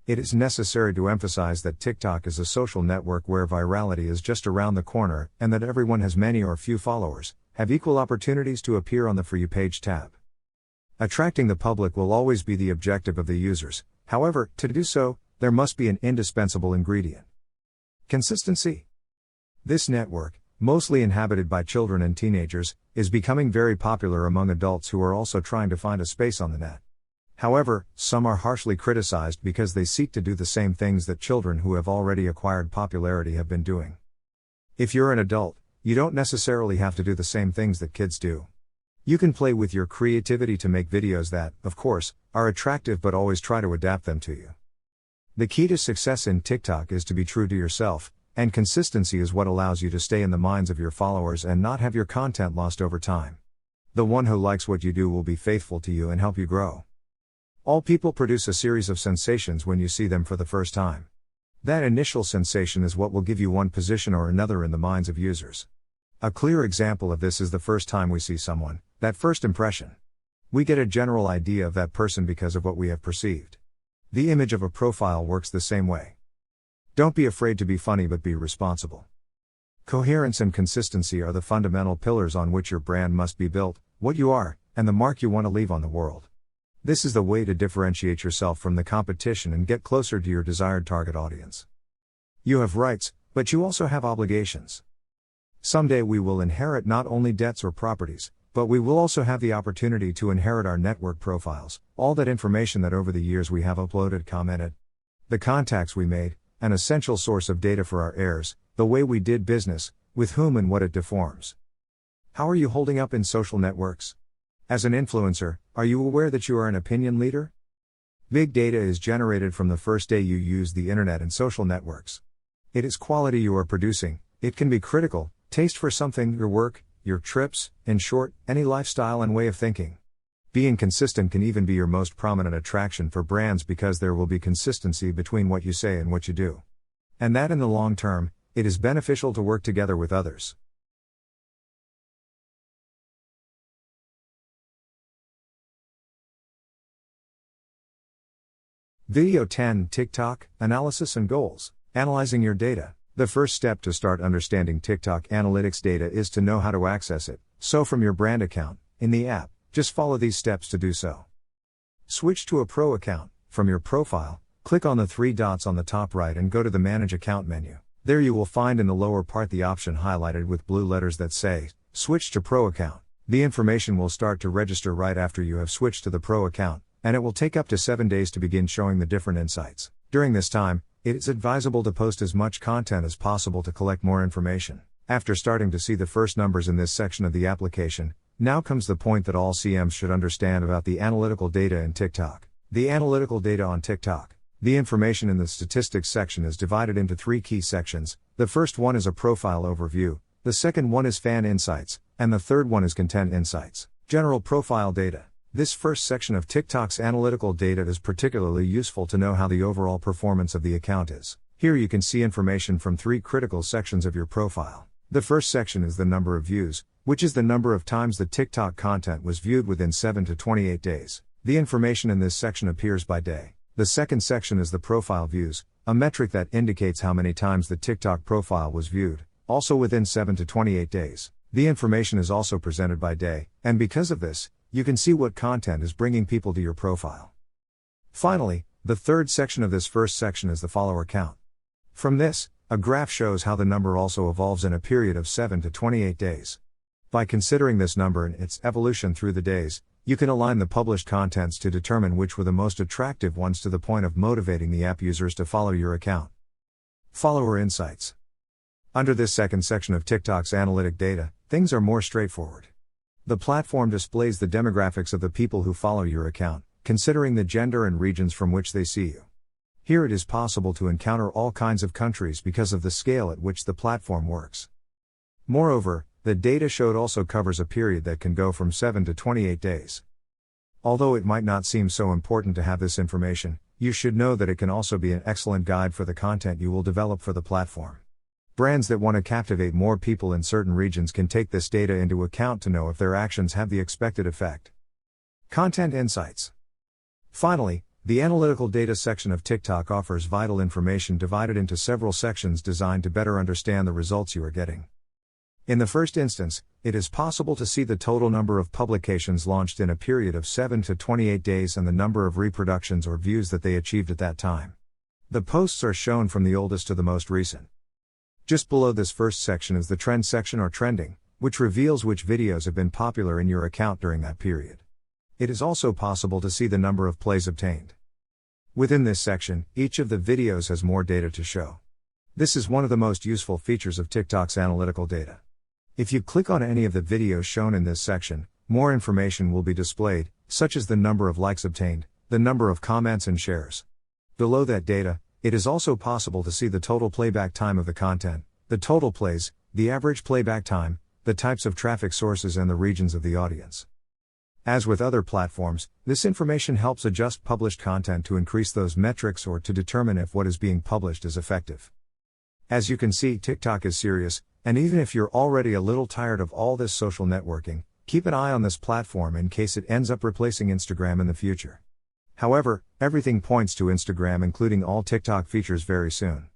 It is necessary to emphasize that TikTok is a social network where virality is just around the corner and that everyone has many or few followers, have equal opportunities to appear on the For You page tab. Attracting the public will always be the objective of the users, however, to do so, there must be an indispensable ingredient. Consistency. This network, mostly inhabited by children and teenagers, is becoming very popular among adults who are also trying to find a space on the net. However, some are harshly criticized because they seek to do the same things that children who have already acquired popularity have been doing. If you're an adult, you don't necessarily have to do the same things that kids do. You can play with your creativity to make videos that, of course, are attractive but always try to adapt them to you. The key to success in TikTok is to be true to yourself, and consistency is what allows you to stay in the minds of your followers and not have your content lost over time. The one who likes what you do will be faithful to you and help you grow. All people produce a series of sensations when you see them for the first time. That initial sensation is what will give you one position or another in the minds of users. A clear example of this is the first time we see someone, that first impression. We get a general idea of that person because of what we have perceived. The image of a profile works the same way. Don't be afraid to be funny, but be responsible. Coherence and consistency are the fundamental pillars on which your brand must be built, what you are, and the mark you want to leave on the world. This is the way to differentiate yourself from the competition and get closer to your desired target audience. You have rights, but you also have obligations. Someday we will inherit not only debts or properties, but we will also have the opportunity to inherit our network profiles, all that information that over the years we have uploaded, commented. The contacts we made, an essential source of data for our heirs, the way we did business, with whom and what it deforms. How are you holding up in social networks? As an influencer, are you aware that you are an opinion leader? Big data is generated from the first day you use the internet and social networks. It is quality you are producing, it can be critical, taste for something, your work, your trips, in short, any lifestyle and way of thinking. Being consistent can even be your most prominent attraction for brands because there will be consistency between what you say and what you do. And that in the long term, it is beneficial to work together with others. Video 10: TikTok, Analysis and Goals. Analyzing your data. The first step to start understanding TikTok analytics data is to know how to access it, so from your brand account, in the app, just follow these steps to do so. Switch to a pro account. From your profile, click on the three dots on the top right and go to the Manage Account menu. There you will find in the lower part the option highlighted with blue letters that say, Switch to Pro Account. The information will start to register right after you have switched to the Pro account, and it will take up to 7 days to begin showing the different insights. During this time, it is advisable to post as much content as possible to collect more information. After starting to see the first numbers in this section of the application, now comes the point that all CMs should understand about the analytical data in TikTok. The analytical data on TikTok. The information in the statistics section is divided into 3 key sections. The first one is a profile overview, the second one is fan insights, and the third one is content insights. General profile data. This first section of TikTok's analytical data is particularly useful to know how the overall performance of the account is. Here you can see information from 3 critical sections of your profile. The first section is the number of views, which is the number of times the TikTok content was viewed within 7 to 28 days. The information in this section appears by day. The second section is the profile views, a metric that indicates how many times the TikTok profile was viewed, also within 7 to 28 days. The information is also presented by day, and because of this, you can see what content is bringing people to your profile. Finally, the third section of this first section is the follower count. From this, a graph shows how the number also evolves in a period of 7 to 28 days. By considering this number and its evolution through the days, you can align the published contents to determine which were the most attractive ones to the point of motivating the app users to follow your account. Follower insights. Under this second section of TikTok's analytic data, things are more straightforward. The platform displays the demographics of the people who follow your account, considering the gender and regions from which they see you. Here it is possible to encounter all kinds of countries because of the scale at which the platform works. Moreover, the data showed also covers a period that can go from 7 to 28 days. Although it might not seem so important to have this information, you should know that it can also be an excellent guide for the content you will develop for the platform. Brands that want to captivate more people in certain regions can take this data into account to know if their actions have the expected effect. Content insights. Finally, the analytical data section of TikTok offers vital information divided into several sections designed to better understand the results you are getting. In the first instance, it is possible to see the total number of publications launched in a period of 7 to 28 days and the number of reproductions or views that they achieved at that time. The posts are shown from the oldest to the most recent. Just below this first section is the trend section or trending, which reveals which videos have been popular in your account during that period. It is also possible to see the number of plays obtained. Within this section, each of the videos has more data to show. This is one of the most useful features of TikTok's analytical data. If you click on any of the videos shown in this section, more information will be displayed, such as the number of likes obtained, the number of comments and shares. Below that data, it is also possible to see the total playback time of the content, the total plays, the average playback time, the types of traffic sources and the regions of the audience. As with other platforms, this information helps adjust published content to increase those metrics or to determine if what is being published is effective. As you can see, TikTok is serious, and even if you're already a little tired of all this social networking, keep an eye on this platform in case it ends up replacing Instagram in the future. However, everything points to Instagram including all TikTok features very soon.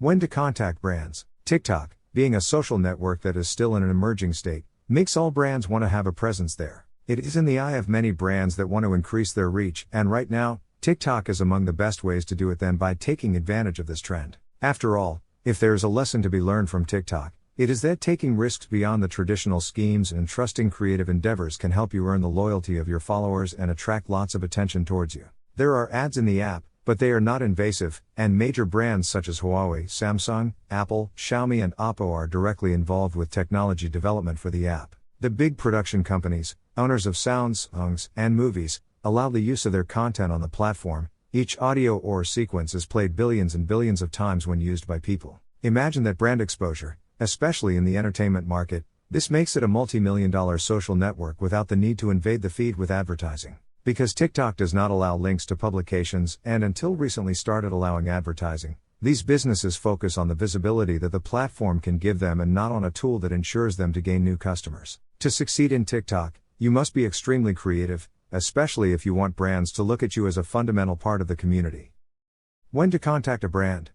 When to contact brands. TikTok, being a social network that is still in an emerging state, makes all brands want to have a presence there. It is in the eye of many brands that want to increase their reach, and right now, TikTok is among the best ways to do it than by taking advantage of this trend. After all, if there is a lesson to be learned from TikTok, it is that taking risks beyond the traditional schemes and trusting creative endeavors can help you earn the loyalty of your followers and attract lots of attention towards you. There are ads in the app, but they are not invasive, and major brands such as Huawei, Samsung, Apple, Xiaomi and Oppo are directly involved with technology development for the app. The big production companies, owners of sounds, songs, and movies, allow the use of their content on the platform. Each audio or sequence is played billions and billions of times when used by people. Imagine that brand exposure, especially in the entertainment market. This makes it a multi-million-dollar social network without the need to invade the feed with advertising. Because TikTok does not allow links to publications and until recently started allowing advertising, these businesses focus on the visibility that the platform can give them and not on a tool that ensures them to gain new customers. To succeed in TikTok, you must be extremely creative, especially if you want brands to look at you as a fundamental part of the community. When to contact a brand.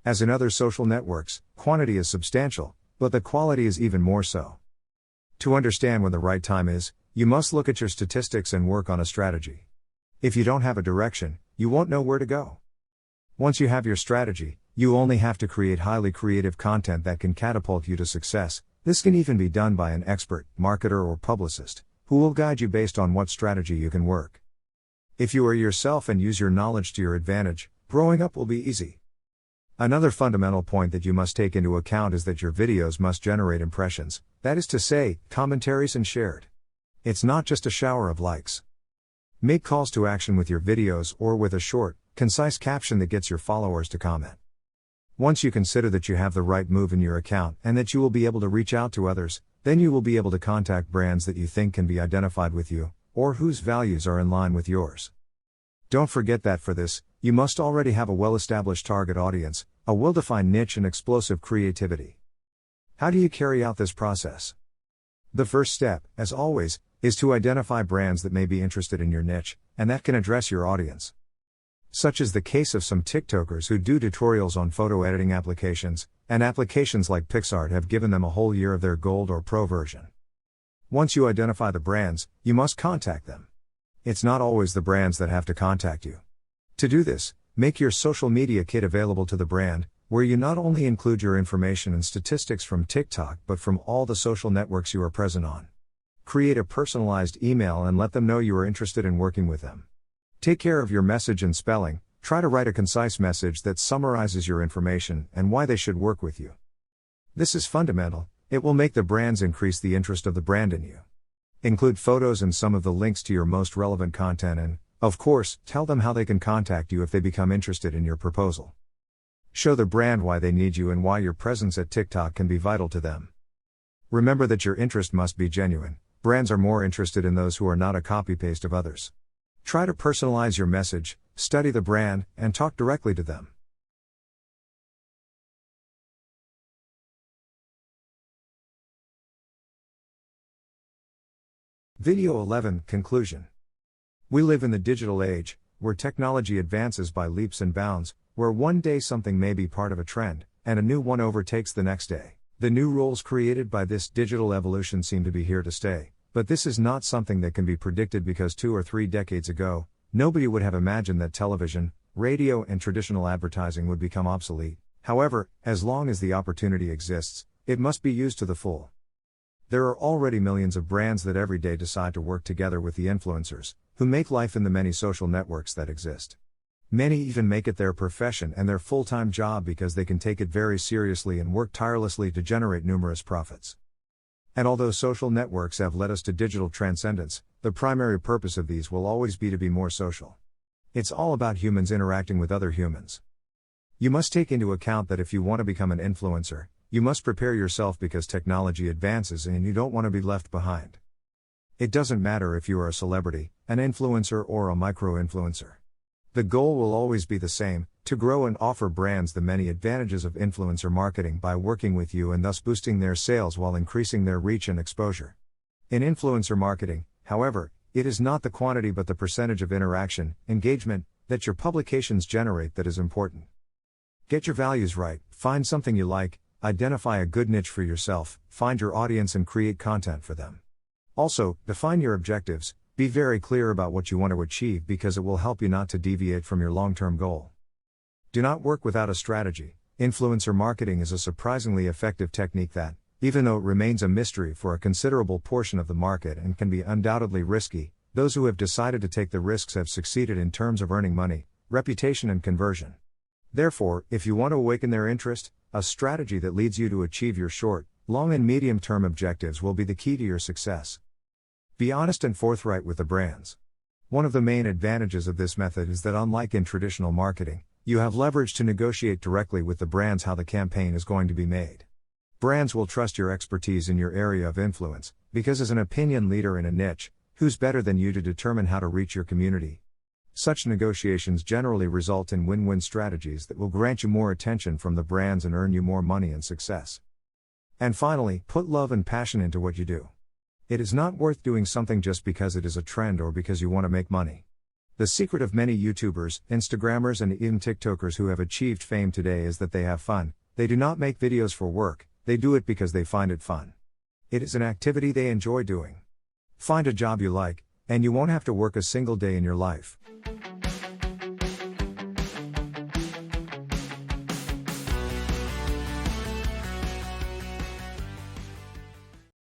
As in other social networks, quantity is substantial, but the quality is even more so. To understand when the right time is, you must look at your statistics and work on a strategy. If you don't have a direction, you won't know where to go. Once you have your strategy, you only have to create highly creative content that can catapult you to success. This can even be done by an expert, marketer or publicist, who will guide you based on what strategy you can work. If you are yourself and use your knowledge to your advantage, growing up will be easy. Another fundamental point that you must take into account is that your videos must generate impressions, that is to say, commentaries and shared. It's not just a shower of likes. Make calls to action with your videos or with a short, concise caption that gets your followers to comment. Once you consider that you have the right move in your account and that you will be able to reach out to others, then you will be able to contact brands that you think can be identified with you, or whose values are in line with yours. Don't forget that for this, you must already have a well-established target audience, a well-defined niche and explosive creativity. How do you carry out this process? The first step, as always, is to identify brands that may be interested in your niche, and that can address your audience. Such is the case of some TikTokers who do tutorials on photo editing applications, and applications like PicsArt have given them a whole year of their Gold or Pro version. Once you identify the brands, you must contact them. It's not always the brands that have to contact you. To do this, make your social media kit available to the brand, where you not only include your information and statistics from TikTok but from all the social networks you are present on. Create a personalized email and let them know you are interested in working with them. Take care of your message and spelling. Try to write a concise message that summarizes your information and why they should work with you. This is fundamental. It will make the brands increase the interest of the brand in you. Include photos and some of the links to your most relevant content and, of course, tell them how they can contact you if they become interested in your proposal. Show the brand why they need you and why your presence at TikTok can be vital to them. Remember that your interest must be genuine. Brands are more interested in those who are not a copy-paste of others. Try to personalize your message, study the brand, and talk directly to them. Video 11 Conclusion. We live in the digital age, where technology advances by leaps and bounds, where one day something may be part of a trend, and a new one overtakes the next day. The new roles created by this digital evolution seem to be here to stay, but this is not something that can be predicted because 2 or 3 decades ago, nobody would have imagined that television, radio and traditional advertising would become obsolete. However, as long as the opportunity exists, it must be used to the full. There are already millions of brands that every day decide to work together with the influencers, who make life in the many social networks that exist. Many even make it their profession and their full-time job because they can take it very seriously and work tirelessly to generate numerous profits. And although social networks have led us to digital transcendence, the primary purpose of these will always be to be more social. It's all about humans interacting with other humans. You must take into account that if you want to become an influencer, you must prepare yourself because technology advances and you don't want to be left behind. It doesn't matter if you are a celebrity, an influencer or a micro-influencer. The goal will always be the same, to grow and offer brands the many advantages of influencer marketing by working with you and thus boosting their sales while increasing their reach and exposure. In influencer marketing, however, it is not the quantity but the percentage of interaction, engagement, that your publications generate that is important. Get your values right, find something you like, identify a good niche for yourself, find your audience and create content for them. Also, define your objectives, be very clear about what you want to achieve because it will help you not to deviate from your long-term goal. Do not work without a strategy. Influencer marketing is a surprisingly effective technique that, even though it remains a mystery for a considerable portion of the market and can be undoubtedly risky, those who have decided to take the risks have succeeded in terms of earning money, reputation and conversion. Therefore, if you want to awaken their interest, a strategy that leads you to achieve your short, long and medium-term objectives will be the key to your success. Be honest and forthright with the brands. One of the main advantages of this method is that unlike in traditional marketing, you have leverage to negotiate directly with the brands how the campaign is going to be made. Brands will trust your expertise in your area of influence, because as an opinion leader in a niche, who's better than you to determine how to reach your community? Such negotiations generally result in win-win strategies that will grant you more attention from the brands and earn you more money and success. And finally, put love and passion into what you do. It is not worth doing something just because it is a trend or because you want to make money. The secret of many YouTubers, Instagrammers and even TikTokers who have achieved fame today is that they have fun. They do not make videos for work, they do it because they find it fun. It is an activity they enjoy doing. Find a job you like, and you won't have to work a single day in your life.